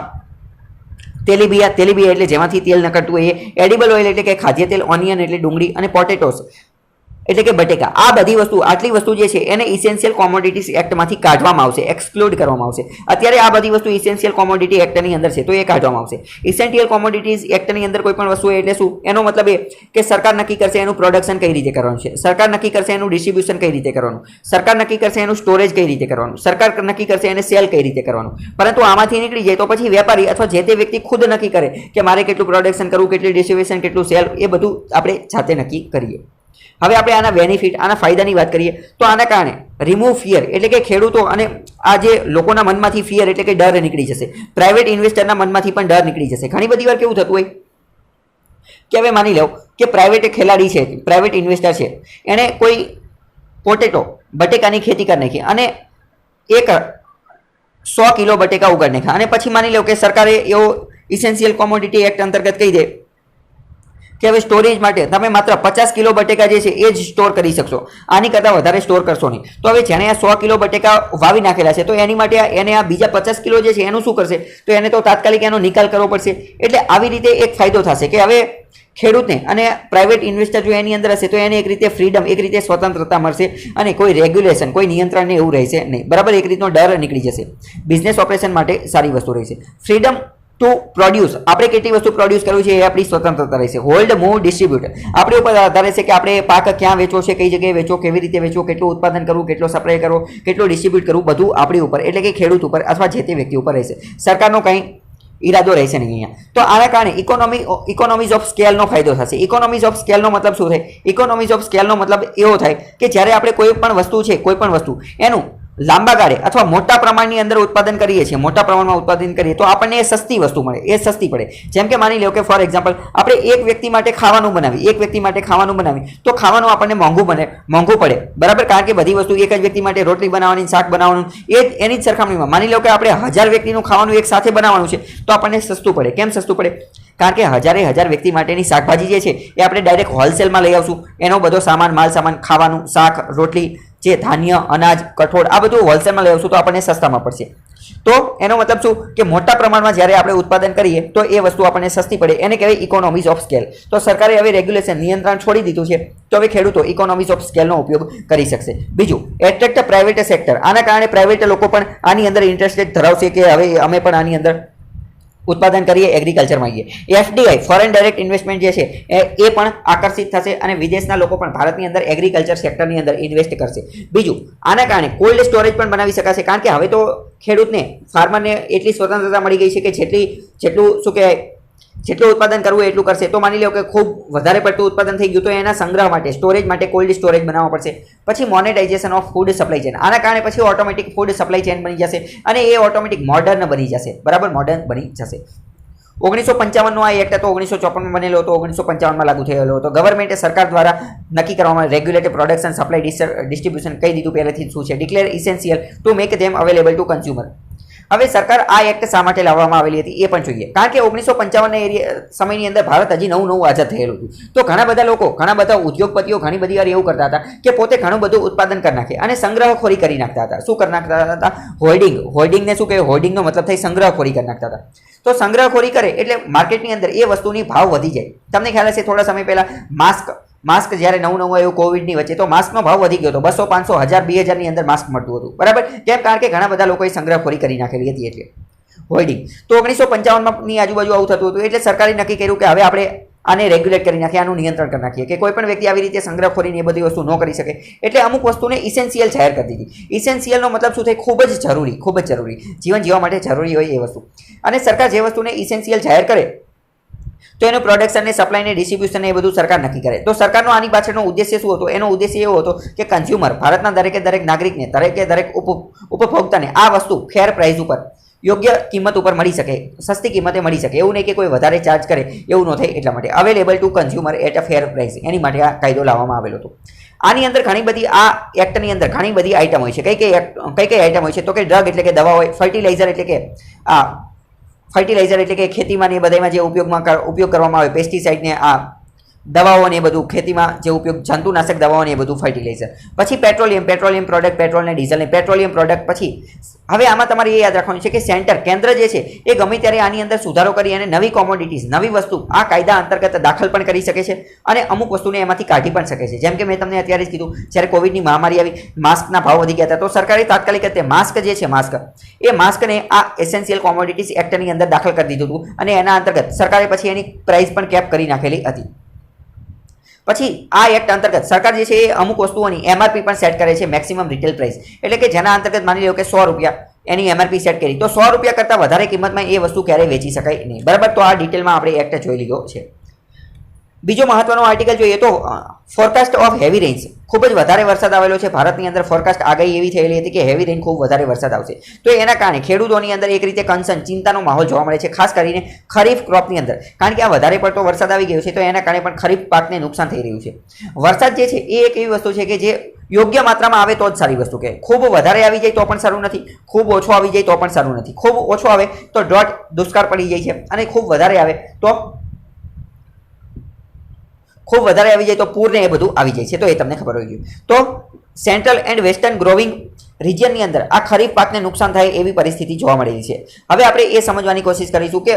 તેલીબિયા એટલે જેમાંથી તેલ નકળતું હોય એ, એડિબલ ઓઇલ એટલે કે ખાદ્ય તેલ, ઓનિયન એટલે ડુંગળી અને પોટેટોસ એટલે કે બટેકા. આ બધી વસ્તુ, આટલી વસ્તુ જે છે એને ઇસેન્શિયલ કોમોડિટીઝ એક્ટમાંથી કાઢવામાં આવશે, એક્સક્લુડ કરવામાં આવશે. અત્યારે આ બધી વસ્તુ ઇસેન્શિયલ કોમોડિટી એક્ટની અંદર છે તો એ કાઢવામાં આવશે. ઇસેન્શિયલ કોમોડિટીઝ એક્ટની અંદર કોઈ પણ વસ્તુ એટલે શું? એનો મતલબ એ કે સરકાર નક્કી કરશે એનું પ્રોડક્શન કઈ રીતે કરવાનું છે, સરકાર નક્કી કરશે એનું ડિસ્ટ્રીબ્યુશન કઈ રીતે કરવાનું, સરકાર નક્કી કરશે એનું સ્ટોરેજ કઈ રીતે કરવાનું, સરકાર નક્કી કરશે એને સેલ કઈ રીતે કરવાનું. પરંતુ આમાંથી નીકળી જાય તો પછી વેપારી અથવા જે તે વ્યક્તિ ખુદ નક્કી કરે કે મારે કેટલું પ્રોડક્શન કરવું, કેટલી ડિસ્ટ્રીબ્યુશન, કેટલું સેલ, એ બધું આપણે જાતે નક્કી કરીએ. હવે આપણે આના બેનિફિટ, આના ફાયદાની વાત કરીએ તો આના કારણે રિમૂવ ફિયર એટલે કે ખેડૂતો અને આ જે લોકોના મનમાંથી ફિયર એટલે કે ડર નીકળી જશે. પ્રાઇવેટ ઇન્વેસ્ટરના મનમાંથી પણ ડર નીકળી જશે. ઘણી બધી વાર કેવું થતું હોય કે હવે માની લો કે પ્રાઇવેટ ખેલાડી છે, પ્રાઇવેટ ઇન્વેસ્ટર છે, એણે કોઈ પોટેટો બટેકાની ખેતી કરી નાખી અને એક 100 કિલો બટેકા ઉગાડી નાખ્યા અને પછી માની લો કે સરકારે એવો ઇસેન્શિયલ કોમોડિટી એક્ટ અંતર્ગત કહી દે કે હવે સ્ટોરેજ માટે તમે માત્ર 50 કિલો બટેકા જે છે એ જ સ્ટોર કરી શકશો, આની કરતાં વધારે સ્ટોર કરશો નહીં. તો હવે જેણે આ 100 કિલો બટેકા વાવી નાખેલા છે તો એની માટે એને આ બીજા 50 કિલો જે છે એનું શું કરશે? તો એને તો તાત્કાલિક એનો નિકાલ કરવો પડશે. એટલે આવી રીતે એક ફાયદો થશે કે હવે ખેડૂતને અને પ્રાઇવેટ ઇન્વેસ્ટર જો એની અંદર હશે તો એને એક રીતે ફ્રીડમ, એક રીતે સ્વતંત્રતા મળશે અને કોઈ રેગ્યુલેશન, કોઈ નિયંત્રણ ને એવું રહેશે નહીં. બરાબર, એક રીતનો ડર નીકળી જશે. બિઝનેસ ઓપરેશન માટે સારી વસ્તુ રહેશે. ફ્રીડમ ટુ પ્રોડ્યુસ, આપણે કેટલી વસ્તુ પ્રોડ્યુસ કરવી છે એ આપણી સ્વતંત્રતા રહેશે. હોલ્ડ, મૂવ, ડિસ્ટ્રીબ્યુટ આપણી ઉપર આધાર રહેશે કે આપણે પાક ક્યાં વેચવો છે, કઈ જગ્યાએ વેચવો, કેવી રીતે વેચવો, કેટલું ઉત્પાદન કરવું, કેટલો સપ્લાય કરવો, કેટલો ડિસ્ટ્રીબ્યુટ કરવું, બધું આપણી ઉપર એટલે કે ખેડૂત ઉપર અથવા જે તે વ્યક્તિ ઉપર રહેશે. સરકારનો કંઈ ઈરાદો રહેશે નહીં અહીંયા. તો આના કારણે ઇકોનોમીઝ ઓફ સ્કેલનો ફાયદો થશે. ઇકોનોમીઝ ઓફ સ્કેલનો મતલબ શું થાય? ઇકોનોમીઝ ઓફ સ્કેલનો મતલબ એવો થાય કે જ્યારે આપણે કોઈ પણ વસ્તુ છે, કોઈ પણ વસ્તુ એનું લાંબા ગાળે અથવા મોટા પ્રમાણની અંદર ઉત્પાદન કરીએ છીએ, મોટા પ્રમાણમાં ઉત્પાદન કરીએ તો આપણને એ સસ્તી વસ્તુ મળે, એ સસ્તી પડે. જેમ કે માની લો કે ફોર એક્ઝામ્પલ આપણે એક વ્યક્તિ માટે ખાવાનું બનાવી, તો ખાવાનું આપણને મોંઘું પડે. બરાબર, કારણ કે બધી વસ્તુ એક જ વ્યક્તિ માટે રોટલી બનાવવાની, શાક બનાવવાનું, એની જ સરખામણીમાં માની લો કે આપણે 1000 વ્યક્તિનું ખાવાનું એક સાથે બનાવવાનું છે તો આપણને સસ્તું પડે. કેમ સસ્તું પડે? કારણ કે 1000 વ્યક્તિ માટેની શાકભાજી જે છે એ આપણે ડાયરેક્ટ હોલસેલમાં લઈ આવશું. એનો બધો સામાન, માલ સામાન, ખાવાનું, શાક, રોટલી, જે ધાન્ય, અનાજ, કઠોળ, આ બધું હોલસેલમાં લઈ આવશું તો આપણને સસ્તામાં પડશે. તો એનો મતલબ શું કે મોટા પ્રમાણમાં જ્યારે આપણે ઉત્પાદન કરીએ તો એ વસ્તુ આપણને સસ્તી પડે. એને કહેવાય ઇકોનોમીઝ ઓફ સ્કેલ. તો સરકારે હવે રેગ્યુલેશન, નિયંત્રણ છોડી દીધું છે તો હવે ખેડૂતો ઇકોનોમીઝ ઓફ સ્કેલનો ઉપયોગ કરી શકશે. બીજું, એટ્રેક્ટ પ્રાઇવેટ સેક્ટર. આના કારણે પ્રાઇવેટ લોકો પણ આની અંદર ઇન્ટરેસ્ટેડ ધરાવશે કે હવે અમે પણ આની અંદર ઉત્પાદન કરીએ, એગ્રીકલ્ચરમાં આવીએ. એફડીઆઈ, ફોરેન ડાયરેક્ટ ઇન્વેસ્ટમેન્ટ જે છે એ પણ આકર્ષિત થશે અને વિદેશના લોકો પણ ભારતની અંદર એગ્રીકલ્ચર સેક્ટરની અંદર ઇન્વેસ્ટ કરશે. બીજું, આના કારણે કોલ્ડ સ્ટોરેજ પણ બનાવી શકાશે. કારણ કે હવે તો ખેડૂતને, ફાર્મરને એટલી સ્વતંત્રતા મળી ગઈ છે કે જેટલું શું કહેવાય, જેટલું ઉત્પાદન કરવું એટલું કરશે. તો માની લો કે ખૂબ વધારે પડતું ઉત્પાદન થઈ ગયું તો એના સંગ્રહ માટે, સ્ટોરેજ માટે કોલ્ડ સ્ટોરેજ બનાવવા પડશે. પછી monetisation of food supply chain. આના કારણે પછી ઓટોમેટિક ફૂડ સપ્લાય ચેન બની જશે અને એ ઓટોમેટિક મોડર્ન બની જશે. બરાબર, મોડર્ન બની જશે. 1955નો આ એક્ટ હતો, 1954માં બનેલો હતો, 1955માં લાગુ થયેલો હતો. ગવર્મેન્ટે, સરકાર દ્વારા નક્કી કરવામાં રેગ્યુલેટેડ પ્રોડક્શન, સપ્લાય, ડિસ્ટ્રીબ્યુશન કહી દીધું પહેલેથી શું છે. Declare essential to make them available to consumer. હવે સરકાર આ એક્ટ શા માટે લાવવામાં આવેલી હતી એ પણ જોઈએ. કારણ કે 1955ના સમયની અંદર ભારત હજી નવું આઝાદ થયેલું હતું. તો ઘણા બધા લોકો, ઘણા બધા ઉદ્યોગપતિઓ ઘણી બધી વાર એવું કરતા હતા કે પોતે ઘણું બધું ઉત્પાદન કરી નાખે અને સંગ્રહખોરી કરી નાખતા હતા. શું કરી નાખતા હતા? હોર્ડિંગને શું કહેવાય? હોર્ડિંગનો મતલબ થાય સંગ્રહખોરી કરી નાખતા હતા. તો સંગ્રહખોરી કરે એટલે માર્કેટની અંદર એ વસ્તુની ભાવ વધી જાય. તમને ખ્યાલ હશે થોડા સમય પહેલા માસ્ક જ્યારે નવું આવ્યું કોવિડની વચ્ચે તો માસ્કનો ભાવ વધી ગયો હતો. 200, 500, 1000, 2000 ની અંદર માસ્ક મળતું હતું. બરાબર, કેમ? કારણ કે ઘણા બધા લોકોએ સંગ્રહખોરી કરી નાખેલી હતી એટલે હોર્ડિંગ. તો 1955ની આજુબાજુ આવું થતું હતું એટલે સરકારે નક્કી કર્યું કે હવે આપણે આને રેગ્યુલેટ કરી નાખીએ, આનું નિયંત્રણ કરી નાખીએ કે કોઈ પણ વ્યક્તિ આવી રીતે સંગ્રહખોરીની એ બધી વસ્તુ ન કરી શકે. એટલે અમુક વસ્તુને ઇસેન્શિયલ જાહેર કરી દીધી. ઇસેન્શિયલનો મતલબ શું થાય? ખૂબ જ જરૂરી, જીવન જીવવા માટે જરૂરી હોય એ વસ્તુ. અને સરકાર જે વસ્તુને ઇસેન્શિયલ જાહેર કરે તો એનું પ્રોડક્શન ને, સપ્લાય ને, ડિસ્ટ્રીબ્યુશન એ બધું સરકાર નક્કી કરે. તો સરકારનો આની પાછળનો ઉદ્દેશ્ય શું હતો? એનો ઉદ્દેશ્ય એવો હતો કે કન્ઝ્યુમર, ભારતના દરેક નાગરિકને, દરેક ઉપભોક્તાને આ વસ્તુ ફેર પ્રાઇસ ઉપર, યોગ્ય કિંમત ઉપર મળી શકે, સસ્તી કિંમતે મળી શકે. એવું નહીં કે કોઈ વધારે ચાર્જ કરે, એવું ન થાય. એટલા માટે available to consumer at a fair price, એની માટે આ કાયદો લાવવામાં આવેલો હતો. આની અંદર ઘણી બધી, આ એક્ટની અંદર ઘણી બધી આઇટમ હોય છે. કઈ આઇટમ હોય છે? તો કે ડ્રગ એટલે કે દવા હોય, ફર્ટિલાઇઝર એટલે કે ફર્ટિલાઇઝર એટલે કે ખેતીમાં ને બધામાં જે ઉપયોગ કરવામાં આવે, પેસ્ટિસાઇડને, આ દવાઓને એ બધું ખેતીમાં જે ઉપયોગ, જંતુનાશક દવાઓને એ બધું ફર્ટિલાઇઝર. પછી પેટ્રોલિયમ પ્રોડક્ટ, પેટ્રોલ ને ડીઝલ ને પેટ્રોલિયમ પ્રોડક્ટ. પછી હવે આમાં તમારે એ યાદ રાખવાનું છે કે કેન્દ્ર જે છે એ ગમે ત્યારે આની અંદર સુધારો કરી અને નવી કોમોડિટીઝ, નવી વસ્તુ આ કાયદા અંતર્ગત દાખલ પણ કરી શકે છે અને અમુક વસ્તુને એમાંથી કાઢી પણ શકે છે. જેમ કે મેં તમને અત્યારે જ કીધું, જ્યારે કોવિડની મહામારી આવી, માસ્કના ભાવ વધી ગયા હતા તો સરકારે તાત્કાલિક માસ્ક જે છે, માસ્કને આ એસેન્શિયલ કોમોડિટીઝ એક્ટની અંદર દાખલ કરી દીધું હતું અને એના અંતર્ગત સરકારે પછી એની પ્રાઇસ પણ કેપ કરી નાખેલી હતી. પછી આ એક્ટ અંતર્ગત સરકાર જે છે એ અમુક વસ્તુઓની એમઆરપી પણ સેટ કરે છે, મેક્સિમમ રિટેલ પ્રાઇસ. એટલે કે જેના અંતર્ગત માની લો કે 100 રૂપિયા એની એમઆરપી સેટ કરી તો 100 રૂપિયા કરતાં વધારે કિંમતમાં એ વસ્તુ ક્યારેય વેચી શકાય નહીં. બરાબર, તો આ ડિટેલમાં આપણે એક્ટ જોઈ લીધો છે. બીજો મહત્વનો આર્ટિકલ જોઈએ તો ફોરકાસ્ટ ઓફ હેવી રેન્સ, ખૂબ જ વધારે વરસાદ આવેલો છે ભારતની અંદર. ફોરકાસ્ટ આગાહી એવી થયેલી હતી કે હેવી રેન ખૂબ વધારે વરસાદ આવશે. તો એના કારણે ખેડૂતોની અંદર એક રીતે કન્સર્ન, ચિંતાનો માહોલ જોવા મળે છે, ખાસ કરીને ખરીફ ક્રોપની અંદર. કારણ કે આ વધારે પડતો વરસાદ આવી ગયો છે તો એના કારણે પણ ખરીફ પાકને નુકસાન થઈ રહ્યું છે. વરસાદ જે છે એ એક એવી વસ્તુ છે કે જે યોગ્ય માત્રામાં આવે તો જ સારી વસ્તુ કહેવાય. ખૂબ વધારે આવી જાય તો પણ સારું નથી, ખૂબ ઓછો આવી જાય તો પણ સારું નથી. ખૂબ ઓછો આવે તો ડ્રોટ, દુષ્કાળ પડી જાય છે, અને ખૂબ વધારે આવે તો ખૂબ વધારે આવી જાય તો પૂરને એ બધું આવી જાય છે. તો એ તમને ખબર હોવી જોઈએ. તો સેન્ટ્રલ એન્ડ વેસ્ટર્ન ગ્રોવિંગ રિજિયનની અંદર આ ખરીફ પાકને નુકસાન થાય એવી પરિસ્થિતિ જોવા મળેલી છે. હવે આપણે એ સમજવાની કોશિશ કરીશું કે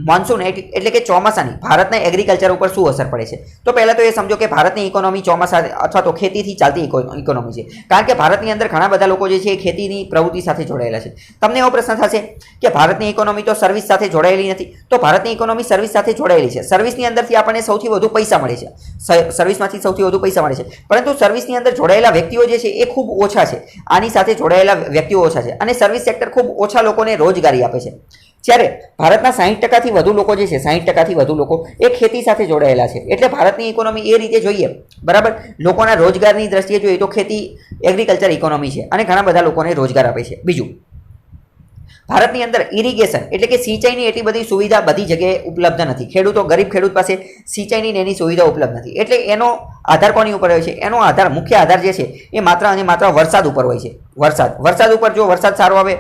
મોન્સૂન એટલે કે ચોમાસાની ભારતના એગ્રીકલ્ચર ઉપર શું અસર પડે છે. તો પહેલાં તો એ સમજો કે ભારતની ઇકોનોમી ચોમાસા અથવા તો ખેતીથી ચાલતી ઇકોનોમી છે. કારણ કે ભારતની અંદર ઘણા બધા લોકો જે છે એ ખેતીની પ્રવૃત્તિ સાથે જોડાયેલા છે. તમને એવો પ્રશ્ન થશે કે ભારતની ઇકોનોમી તો સર્વિસ સાથે જોડાયેલી નથી. તો ભારતની ઇકોનોમી સર્વિસ સાથે જોડાયેલી છે. સર્વિસની અંદરથી આપણને સૌથી વધુ પૈસા મળે છે, સર્વિસમાંથી સૌથી વધુ પૈસા મળે છે. પરંતુ સર્વિસની અંદર જોડાયેલા વ્યક્તિઓ જે છે એ ખૂબ ઓછા છે. આની સાથે જોડાયેલા વ્યક્તિઓ ઓછા છે, અને સર્વિસ સેક્ટર ખૂબ ઓછા લોકોને રોજગારી આપે છે. જ્યારે ભારતના 60%થી વધુ લોકો જે છે, 60%થી વધુ લોકો એ ખેતી સાથે જોડાયેલા છે. એટલે ભારતની ઇકોનોમી એ રીતે જોઈએ, બરાબર, લોકોના રોજગારની દ્રષ્ટિએ જોઈએ તો ખેતી એગ્રીકલ્ચર ઇકોનોમી છે, અને ઘણા બધા લોકોને રોજગાર આપે છે. બીજું, ભારતની અંદર ઇરિગેશન એટલે કે સિંચાઈની એટલી બધી સુવિધા બધી જગ્યાએ ઉપલબ્ધ નથી. ખેડૂતો, ગરીબ ખેડૂત પાસે સિંચાઈની એની સુવિધા ઉપલબ્ધ નથી. એટલે એનો આધાર કોની ઉપર હોય છે? એનો આધાર, મુખ્ય આધાર જે છે એ માત્ર અને માત્ર વરસાદ ઉપર હોય છે. વરસાદ ઉપર જો વરસાદ સારો આવે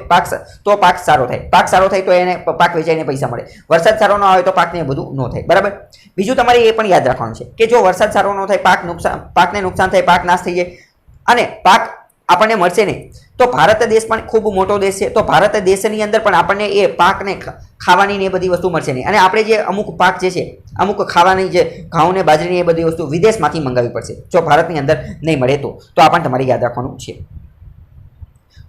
તો પાક સારો થાય. પાક સારો થાય તો એને પાક વેચાઈને પૈસા મળે. વરસાદ સારો ન આવે તો પાકને બધું ન થાય, બરાબર. બીજું તમારે એ પણ યાદ રાખવાનું છે કે જો વરસાદ સારો ન થાય, પાકને નુકસાન થાય, પાક નાશ થઈ જાય અને પાક આપણને મળશે નહીં, તો ભારત દેશ પણ ખૂબ મોટો દેશ છે. તો ભારત દેશની અંદર પણ આપણને એ પાકને ખાવાની ને એ બધી વસ્તુ મળશે નહીં. અને આપણે જે અમુક પાક જે છે, અમુક ખાવાની જે ઘઉં ને બાજરીની એ બધી વસ્તુ વિદેશમાંથી મંગાવવી પડશે જો ભારતની અંદર નહીં મળે તો આ પણ તમારે યાદ રાખવાનું છે.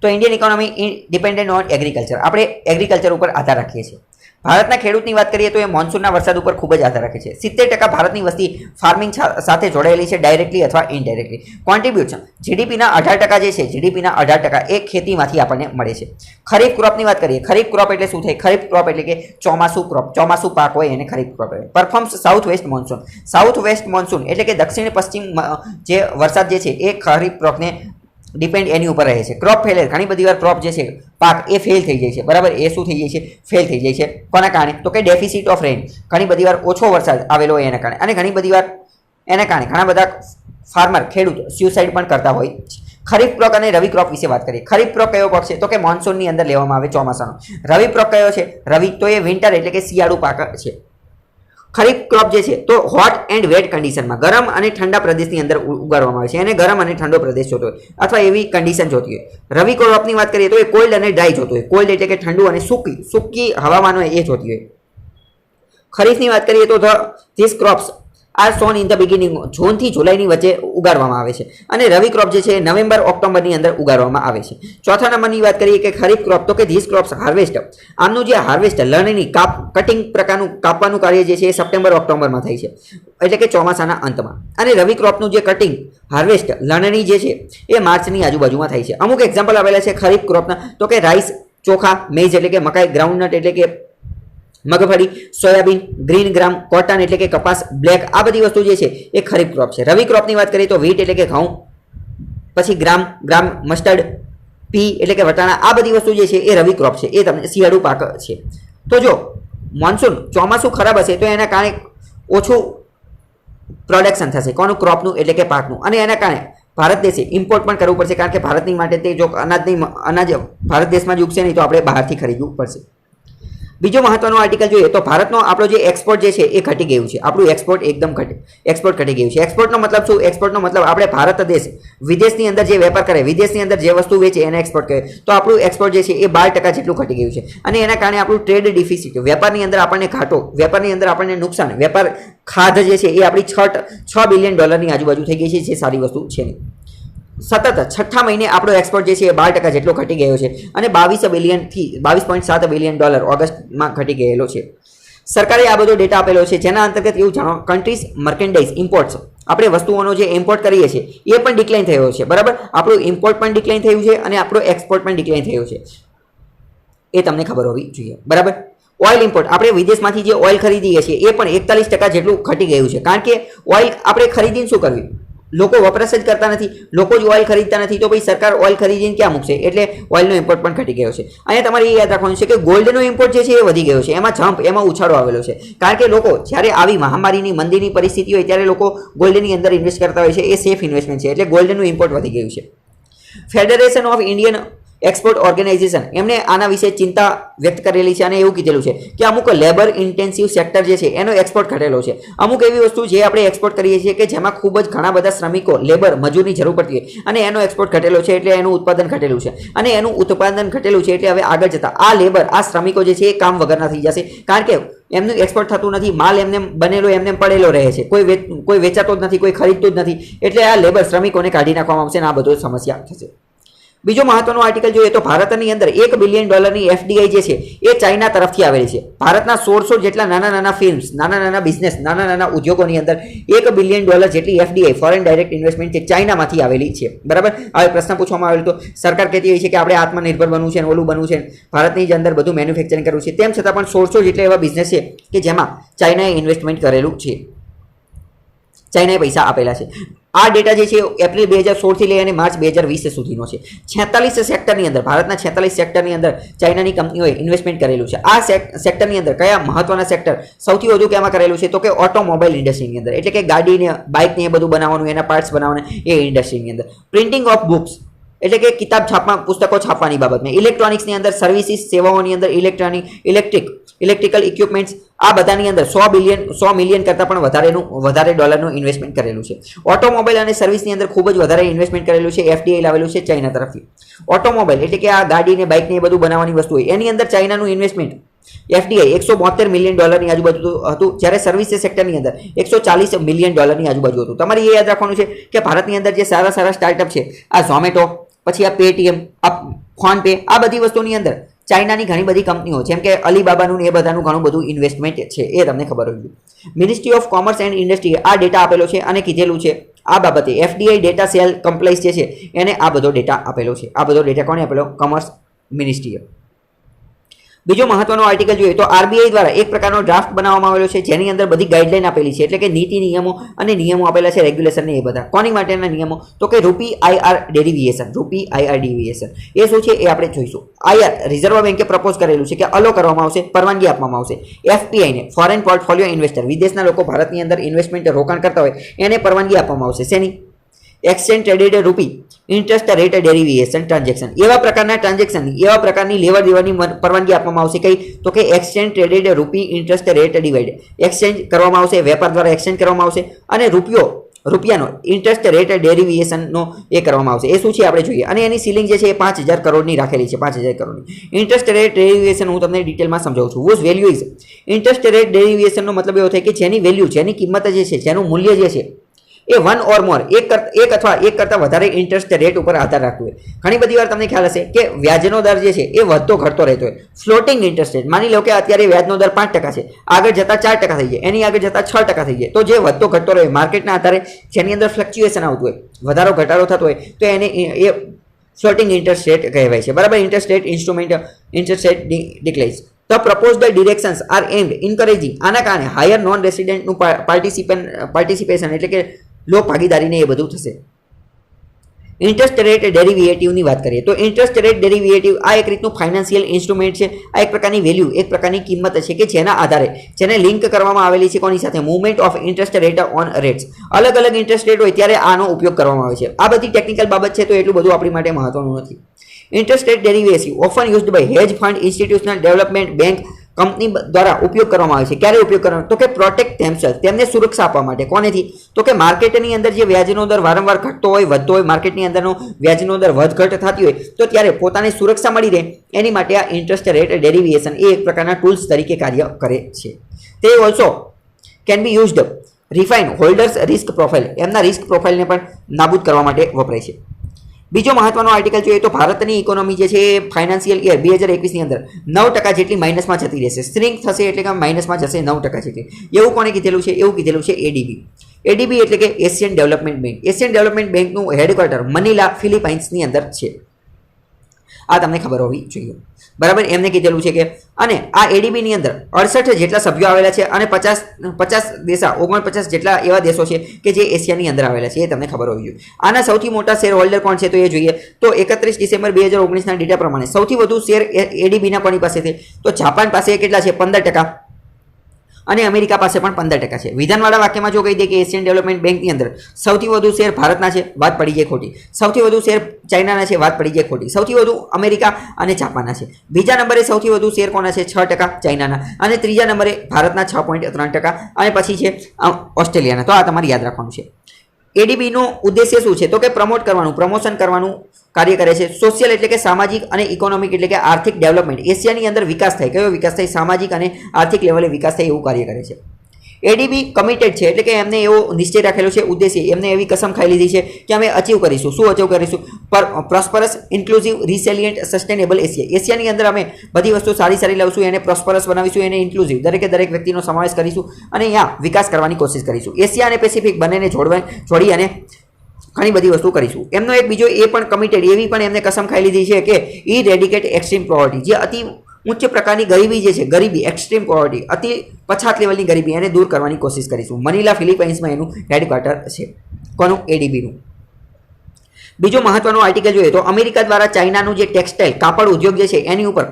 તો Indian economy dependent on agriculture, આપણે એગ્રીકલ્ચર ઉપર આધાર રાખીએ છીએ. ભારતના ખેડૂતની વાત કરીએ તો એ મોન્સૂનના વરસાદ ઉપર ખૂબ જ આધાર રાખે છે. 70% ભારતની વસ્તી ફાર્મિંગ સાથે જોડાયેલી છે, ડાયરેક્ટલી અથવા ઇનડાયરેક્ટલી. કોન્ટ્રીબ્યુશન જીડીપીના 18% જે છે, જીડીપીના 18% એ ખેતીમાંથી આપણને મળે છે. ખરીફ ક્રોપની વાત કરીએ, ખરીફ ક્રોપ એટલે શું થાય? ખરીફ ક્રોપ એટલે કે ચોમાસું ક્રોપ, ચોમાસું પાક હોય એને ખરીફ ક્રોપ કહેવાય. Performs south waste monsoon, south waste monsoon એટલે કે દક્ષિણ પશ્ચિમ જે વરસાદ જે છે એ ખરીફ ક્રોપને ડિપેન્ડ એની ઉપર રહે છે. ક્રોપ ફેલિયર, ઘણી બધી વાર ક્રોપ જે છે, પાક એ ફેલ થઈ જાય છે, બરાબર. એ શું થઈ જાય છે? ફેલ થઈ જાય છે. કોના કારણે? તો કે ડેફિસિટ ઓફ રેન, ઘણી બધી વાર ઓછો વરસાદ આવેલો હોય એના કારણે, અને ઘણી બધી વાર એના કારણે ઘણા બધા ફાર્મર, ખેડૂત સ્યુસાઇડ પણ કરતા હોય. ખરીફ ક્રોપ અને રવિ ક્રોપ વિશે વાત કરીએ. ખરીફ ક્રોપ કયો પાક છે? તો કે મોન્સૂનની અંદર લેવામાં આવે, ચોમાસાનો. રવિ ક્રોપ કયો છે? રવિ તો એ વિન્ટર એટલે કે શિયાળુ પાક છે. ખરીફ ક્રોપ જે છે તો હોટ એન્ડ વેટ કન્ડિશનમાં, ગરમ અને ઠંડા પ્રદેશની અંદર ઉગાડવામાં આવે છે. એને ગરમ અને ઠંડો પ્રદેશ જોતો હોય અથવા એવી કન્ડિશન જોતી હોય. રવિ ક્રોપની વાત કરીએ તો એ કોલ્ડ અને ડ્રાય જોતો હોય. કોલ્ડ એટલે કે ઠંડુ અને સૂકી હવામાન હોય એ જોતી હોય. ખરીફની વાત કરીએ તો this crops are sown in the beginning, જૂનથી જુલાઈની વચ્ચે ઉગાડવામાં આવે છે. અને રવિ ક્રોપ જે છે નવેમ્બર ઓક્ટોબરની અંદર ઉગાડવામાં આવે છે. ચોથા નંબરની વાત કરીએ કે ખરીફ ક્રોપ, તો કે ધીસ ક્રોપ્સ હાર્વેસ્ટ, આમનું જે હાર્વેસ્ટ લણણી કટિંગ પ્રકારનું કાપવાનું કાર્ય જે છે એ સપ્ટેમ્બર ઓક્ટોબરમાં થાય છે, એટલે કે ચોમાસાના અંતમાં. અને રવિ ક્રોપનું જે કટિંગ, હાર્વેસ્ટ, લણણી જે છે એ માર્ચની આજુબાજુમાં થાય છે. અમુક એક્ઝામ્પલ આવેલા છે ખરીફ ક્રોપના, તો કે રાઈસ, ચોખા, મેઇઝ એટલે કે મકાઈ, ગ્રાઉન્ડનટ એટલે કે મગફળી, સોયાબીન, ગ્રીન ગ્રામ, કોટન એટલે કે કપાસ, બ્લેક, આ બધી વસ્તુ જે છે એ ખરીફ ક્રોપ છે. રવિ ક્રોપની વાત કરીએ તો વ્હીટ એટલે કે ઘઉં, પછી ગ્રામ, મસ્ટર્ડ, પી એટલે કે વટાણા, આ બધી વસ્તુ જે છે એ રવિ ક્રોપ છે, એ તમને શિયાળુ પાક છે. તો જો મોન્સૂન, ચોમાસું ખરાબ હશે તો એના કારણે ઓછું પ્રોડક્શન થશે, કોનું? ક્રોપનું એટલે કે પાકનું. અને એના કારણે ભારત દેશે ઇમ્પોર્ટ પણ કરવું પડશે, કારણ કે ભારતની માટે તે જો અનાજ ભારત દેશમાં જ ઉગશે નહીં તો આપણે બહારથી ખરીદવું પડશે. બીજો મહત્વનો આર્ટિકલ જોઈએ તો ભારતનો આપણો જે એક્સપોર્ટ જે છે એ ઘટી ગયું છે. આપણું એક્સપોર્ટ ઘટી ગયું છે. એક્સપોર્ટનો મતલબ શું? એક્સપોર્ટનો મતલબ આપણે ભારત દેશ વિદેશની અંદર જે વેપાર કરે, વિદેશની અંદર જે વસ્તુ વેચે એને એક્સપોર્ટ કહે. તો આપણું એક્સપોર્ટ જે છે એ 12% જેટલું ઘટી ગયું છે. અને એના કારણે આપણું ટ્રેડ ડિફિસિટ, વેપારની અંદર આપણને ઘાટો, વેપારની અંદર આપણને નુકસાન, વેપાર ખાધ જે છે એ આપણી $6 બિલિયન આજુબાજુ થઈ ગઈ છે, જે સારી વસ્તુ છે નહીં. સતત છઠ્ઠા મહિને આપણો એક્સપોર્ટ જે છે એ 12% જેટલો ઘટી ગયો છે, અને 22.7 બિલિયન ઓગસ્ટમાં ઘટી ગયેલો છે. સરકારે આ બધો ડેટા આપેલો છે, જેના અંતર્ગત એવું જાણો, કન્ટ્રીઝ મર્કેન્ડાઇઝ ઇમ્પોર્ટ્સ, આપણે વસ્તુઓનો જે ઇમ્પોર્ટ કરીએ છીએ એ પણ ડિક્લાઇન થયો છે, બરાબર. આપણું ઇમ્પોર્ટ પણ ડિક્લાઇન થયું છે અને આપણો એક્સપોર્ટ પણ ડિક્લાઇન થયો છે, એ તમને ખબર હોવી જોઈએ, બરાબર. ઓઇલ ઇમ્પોર્ટ આપણે વિદેશમાંથી જે ઓઇલ ખરીદીએ છીએ એ પણ 41% જેટલું ઘટી ગયું છે, કારણ કે ઓઇલ આપણે ખરીદીને શું કરવી, લોકો વપરાશ જ કરતા નથી, લોકો જ ઓઇલ ખરીદતા નથી, તો પછી સરકાર ઓઇલ ખરીદીને ક્યાં મૂકશે, એટલે ઓઇલનો ઇમ્પોર્ટ પણ ઘટી ગયો છે. અહીંયા તમારે એ યાદ રાખવાનું છે કે ગોલ્ડનો ઇમ્પોર્ટ જે છે એ વધી ગયો છે, એમાં જમ્પ, એમાં ઉછાળો આવેલો છે, કારણ કે લોકો જ્યારે આવી મહામારીની મંદીની પરિસ્થિતિ હોય ત્યારે લોકો ગોલ્ડની અંદર ઇન્વેસ્ટ કરતા હોય છે, એ સેફ ઇન્વેસ્ટમેન્ટ છે, એટલે ગોલ્ડનું ઇમ્પોર્ટ વધી ગયું છે. Federation of Indian export organisation એમણે આના વિશે ચિંતા વ્યક્ત કરેલી છે અને એવું કીધેલું છે કે અમુક લેબર ઇન્ટેન્સિવ સેક્ટર જે છે એનો એક્સપોર્ટ ઘટેલો છે. અમુક એવી વસ્તુ જે આપણે એક્સપોર્ટ કરીએ છીએ કે જેમાં ખૂબ જ ઘણા બધા શ્રમિકો, લેબર, મજૂરની જરૂર પડતી હોય અને એનો એક્સપોર્ટ ઘટેલો છે, એટલે એનું ઉત્પાદન ઘટેલું છે, અને એનું ઉત્પાદન ઘટેલું છે એટલે હવે આગળ જતા આ લેબર, આ શ્રમિકો જે છે એ કામ વગરના થઈ જશે, કારણ કે એમનું એક્સપોર્ટ થતું નથી, માલ એમને બનેલો એમને પડેલો રહે છે, કોઈ વેચાતો જ નથી, કોઈ ખરીદતું જ નથી, એટલે આ લેબર, શ્રમિકોને કાઢી નાખવામાં આવશે અને આ બધો સમસ્યા થશે. બીજો મહત્વનો આર્ટિકલ જોઈએ તો ભારતની અંદર $1 બિલિયન એફડીઆઈ જે છે એ ચાઇના તરફથી આવેલી છે. ભારતના 1600 જેટલા નાના નાના ફિલ્મ્સ, નાના નાના બિઝનેસ, નાના નાના ઉદ્યોગોની અંદર $1 બિલિયન જેટલી એફડીઆઈ, ફોરેન ડાયરેક્ટ ઇન્વેસ્ટમેન્ટ છે, ચાઇનામાંથી આવેલી છે. બરાબર. હવે પ્રશ્ન પૂછવામાં આવેલો તો સરકાર કહેતી હોય છે કે આપણે આત્મનિર્ભર બનવું છે, ઓલું બનવું છે, ભારતની જ અંદર બધું મેન્યુફેક્ચરિંગ કરવું છે, તેમ છતાં પણ 1600 જેટલા એવા બિઝનેસ છે કે જેમાં ચાઇનાએ ઇન્વેસ્ટમેન્ટ કરેલું છે, ચાઇનાએ પૈસા આપેલા છે. આ ડેટા જે છે એપ્રિલ 2016 થી લઈ અને માર્ચ 2020 સુધીનો છે. 46 સેક્ટરની અંદર, ભારતના 46 સેક્ટરની અંદર ચાઇનાની કંપનીઓએ ઇન્વેસ્ટમેન્ટ કરેલું છે. આ સેક્ટરની અંદર કયા મહત્વના સેક્ટર સૌથી વધુ કેમાં કરેલું છે તો કે ઓટોમોબાઈલ ઇન્ડસ્ટ્રીની અંદર, એટલે કે ગાડીને, બાઇકને એ બધું બનાવવાનું, એના પાર્ટ્સ બનાવવાના એ ઇન્ડસ્ટ્રીની અંદર. પ્રિન્ટિંગ ઓફ બુક્સ એટલે કે કિતાબ છાપવા, પુસ્તકો છાપવાની બાબતમાં. ઇલેક્ટ્રોનિક્સની અંદર, સર્વિસીસ, સેવાઓની અંદર, ઇલેક્ટ્રિકલ ઇક્વિપમેન્ટ્સ, આ બધાની અંદર 100 મિલિયન કરતાં પણ વધારે ડોલરનું ઇન્વેસ્ટમેન્ટ કરેલું છે. ઓટોમોબાઈલ અને સર્વિસની અંદર ખૂબ જ વધારે ઇન્વેસ્ટમેન્ટ કરેલું છે, એફડીઆઈ લાવેલું છે ચાઇના તરફથી. ઓટોમોબાઈલ એટલે કે આ ગાડીને, બાઇકને એ બધું બનાવવાની વસ્તુ હોય, એની અંદર ચાઇનાનું ઇન્વેસ્ટમેન્ટ એફડીઆઈ $172 મિલિયન આજુબાજુ હતું, જ્યારે સર્વિસીસ સેક્ટરની અંદર $140 મિલિયન આજુબાજુ હતું. તમારે એ યાદ રાખવાનું છે કે ભારતની અંદર જે સારા સારા સ્ટાર્ટઅપ છે, આ ઝોમેટો, પછી આ પેટીએમ, આ ફોનપે, આ બધી વસ્તુની અંદર ચાઇનાની ઘણી બધી કંપનીઓ, જેમ કે અલીબાબાનું એ બધાનું ઘણું બધું ઇન્વેસ્ટમેન્ટ છે, એ તમને ખબર હોય. Ministry of commerce and industry આ ડેટા આપેલો છે અને કીધેલું છે આ બાબતે એફડીઆઈ ડેટા સેલ કમ્પ્લાઇન્સ જે છે એને આ બધો ડેટા આપેલો છે. આ બધો ડેટા કોને આપેલો? કોમર્સ મિનિસ્ટ્રીએ. બીજો મહત્વનો આર્ટિકલ જોઈએ તો આરબીઆઈ દ્વારા એક પ્રકારનો ડ્રાફ્ટ બનાવવામાં આવેલો છે, જેની અંદર બધી ગાઈડલાઈન આપેલી છે, એટલે કે નીતિ, નિયમો અને નિયમો આપેલા છે, રેગ્યુલેશન ને એ બધા. કોની માટેના નિયમો તો કે રૂપી-આઈઆર ડેરિવેશન. એ શું છે એ આપણે જોઈશું. રિઝર્વ બેન્કે પ્રપોઝ કરેલું છે કે અલો કરવામાં આવશે, પરવાનગી આપવામાં આવશે એફપીઆઈને, ફોરેન પોર્ટફોલિયો ઇન્વેસ્ટર, વિદેશના લોકો ભારતની અંદર ઇન્વેસ્ટમેન્ટ રોકાણ કરતા હોય એને પરવાનગી આપવામાં આવશે. શેની? એક્સચેન્જ ટ્રેડેડ રૂપી ઇન્ટરેસ્ટ રેટ ડેરિવેશન ટ્રાન્ઝેક્શન, એવા પ્રકારના ટ્રાન્ઝેક્શન, એવા પ્રકારની લેવડ દેવાની પરવાનગી આપવામાં આવશે. કઈ તો કે એક્સચેન્જ ટ્રેડેડ રૂપી ઇન્ટરેસ્ટ રેટ ડિવાઇડ, એક્સચેન્જ કરવામાં આવશે, વેપાર દ્વારા એક્સચેન્જ કરવામાં આવશે, અને રૂપિયાનો ઇન્ટરેસ્ટ રેટ ડેરિવેશનનો એ કરવામાં આવશે. એ શું છે આપણે જોઈએ, અને એની સીલિંગ જે છે એ 5,000 કરોડની રાખેલી છે, 5,000 કરોડની. ઇન્ટરેસ્ટ રેટ ડેરિવેશન હું તમને ડિટેલમાં સમજાવું છું. Was value is, interest rate ડેરિવેશનનો મતલબ એવો થાય કે જેની વેલ્યુ, જેની કિંમત જે છે, જેનું મૂલ્ય જે છે એ વન ઓર મોર, એક કરતાં વધારે ઇન્ટરેસ્ટ રેટ ઉપર આધાર રાખતું હોય. ઘણી બધી વાર તમને ખ્યાલ હશે કે વ્યાજનો દર જે છે એ વધતો ઘટતો રહેતો હોય. ફ્લોટિંગ ઇન્ટરેસ્ટ રેટ, માની લો કે અત્યારે વ્યાજનો દર 5% છે, આગળ જતાં 4% થઈ જાય, એની આગળ જતાં 6% થઈ જાય, તો જે વધતો ઘટતો રહે માર્કેટના આધારે, જેની અંદર ફ્લક્ચ્યુએશન આવતું હોય, વધારો ઘટાડો થતો હોય, તો એને એ ફ્લોટિંગ ઇન્ટરેસ્ટ રેટ કહેવાય છે. બરાબર. Interest rate instrument, interest rate declines. The proposed directions are aimed encouraging, આના કારણે હાયર નોન રેસિડેન્ટનું પાર્ટિસિપેશન એટલે કે લોક ભાગીદારીને એ બધું થશે. ઇન્ટરેસ્ટ રેટ ડેરિવેટિવની વાત કરીએ તો ઇન્ટરેસ્ટ રેટ ડેરિવેટિવ આ એક રીતનું ફાઇનાન્શિયલ ઇન્સ્ટ્રુમેન્ટ છે. આ એક પ્રકારની વેલ્યુ, એક પ્રકારની કિંમત છે કે જેના આધારે, જેને લિંક કરવામાં આવેલી છે કોની સાથે? Movement of interest rate on rates. અલગ અલગ ઇન્ટરેસ્ટ રેટ હોય ત્યારે આનો ઉપયોગ કરવામાં આવે છે. આ બધી ટેકનિકલ બાબત છે, તો એટલું બધું આપણી માટે મહત્વનું નથી. Interest rate derivative often used by hedge fund, institutional development bank, company દ્વારા ઉપયોગ કરવામાં આવે છે. ક્યારે ઉપયોગ કરવાનો? તો કે પ્રોટેક્ટ ધેમસેલ્ફ, તેમને સુરક્ષા આપવા માટે. કોનેથી? તો કે માર્કેટની અંદર જે વ્યાજનો દર વારંવાર ઘટતો હોય, વધતો હોય, માર્કેટની અંદરનો વ્યાજનો દર વધઘટ થતી હોય, તો ત્યારે પોતાને સુરક્ષા મળી રહે એની માટે આ ઇન્ટરેસ્ટ રેટ ડેરિવેશન એ એક પ્રકારના ટૂલ્સ તરીકે કાર્ય કરે છે. તે also can be used refine holders risk profile, એમના રિસ્ક પ્રોફાઇલને પણ નાબૂદ કરવા માટે વપરાય છે. બીજો મહત્વનો આર્ટિકલ જોઈએ તો ભારતની ઇકોનોમી જે છે એ ફાઇનાન્શિયલ યર 2021ની અંદર 9% જેટલી માઇનસમાં જતી રહેશે. સ્ટ્રિંક થશે એટલે કે માઇનસમાં જશે 9% જેટલી. એવું કોણે કીધેલું છે? એવું કીધેલું છે એડીબી. એડીબી એટલે કે Asian development bank. Asian development બેંકનું હેડક્વાર્ટર મનીલા, ફિલિપાઇન્સની અંદર છે. આ તમને ખબર હોવી જોઈએ. બરાબર, એમને કીધેલું છે કે અને આ એડીબીની અંદર 68 જેટલા સભ્યો આવેલા છે અને 50 દેશા 49 જેટલા એવા દેશો છે કે જે એશિયાની અંદર આવેલા છે, એ તમને ખબર હોવી જોઈએ. આના સૌથી મોટા શેર હોલ્ડર કોણ છે તો એ જોઈએ તો 31 ડિસેમ્બર 2019ના ડેટા પ્રમાણે સૌથી વધુ શેર એડીબીના કોની પાસે છે તો જાપાન પાસે કેટલા છે 15%, અને અમેરિકા પાસે પણ 15% છે. વિધાનવાળા વાક્યમાં જો કહી દે કે એશિયન ડેવલપમેન્ટ બેંકની અંદર સૌથી વધુ શેર ભારતના છે, વાત પડી જાય ખોટી. સૌથી વધુ શેર ચાઇનાના છે, વાત પડી જાય ખોટી. સૌથી વધુ અમેરિકા અને જાપાનના છે. બીજા નંબરે સૌથી વધુ શેર કોના છે 6% ચાઇનાના, અને ત્રીજા નંબરે ભારતના 6.3%, અને પછી છે ઓસ્ટ્રેલિયાના. તો આ તમારે યાદ રાખવાનું છે. એડીબીનો ઉદ્દેશ્ય શું છે તો કે પ્રમોશન કરવાનું કાર્ય કરે છે. સોશિયલ એટલે કે સામાજિક, અને ઇકોનોમિક એટલે કે આર્થિક ડેવલપમેન્ટ, એશિયાની અંદર વિકાસ થાય. કયો વિકાસ થાય? સામાજિક અને આર્થિક લેવલે વિકાસ થાય એવું કાર્ય કરે છે. એડીબી કમિટેડ છે એટલે કે એમને એવો નિશ્ચય રાખેલો છે, ઉદ્દેશ્ય, એમને એવી કસમ ખાઈ લીધી છે કે અમે અચીવ કરીશું. શું અચીવ કરીશું? Prosperous, inclusive, resilient, sustainable Asia. એશિયાની અંદર અમે બધી વસ્તુ સારી લાવશું, એને પ્રોસ્પરસ બનાવીશું, એને ઇન્ક્લુઝિવ, દરેક વ્યક્તિનો સમાવેશ કરીશું અને અહીંયા વિકાસ કરવાની કોશિશ કરીશું. એશિયા અને પેસિફિક બંનેને જોડી અને ઘણી બધી વસ્તુ કરીશું. એમનો એક બીજો એ પણ કમિટેડ, એવી પણ એમને કસમ ખાઈ લીધી છે કે ઇરેડિકેટ એક્સ્ટ્રીમ પોવર્ટી, જે અતિ ઉચ્ચ પ્રકારની ગરીબી જે છે, ગરીબી, એક્સ્ટ્રીમ પોવર્ટી, અતિ પછાત લેવલની ગરીબી, એને દૂર કરવાની કોશિશ કરીશું. મનીલા, ફિલિપાઇન્સમાં એનું હેડક્વાર્ટર છે. કોનું? એડીબીનું. બીજો મહત્વનો આર્ટિકલ જોઈએ તો અમેરિકા દ્વારા ચાઇનાનું જે ટેક્સટાઇલ કાપડ ઉદ્યોગ જે છે એની ઉપર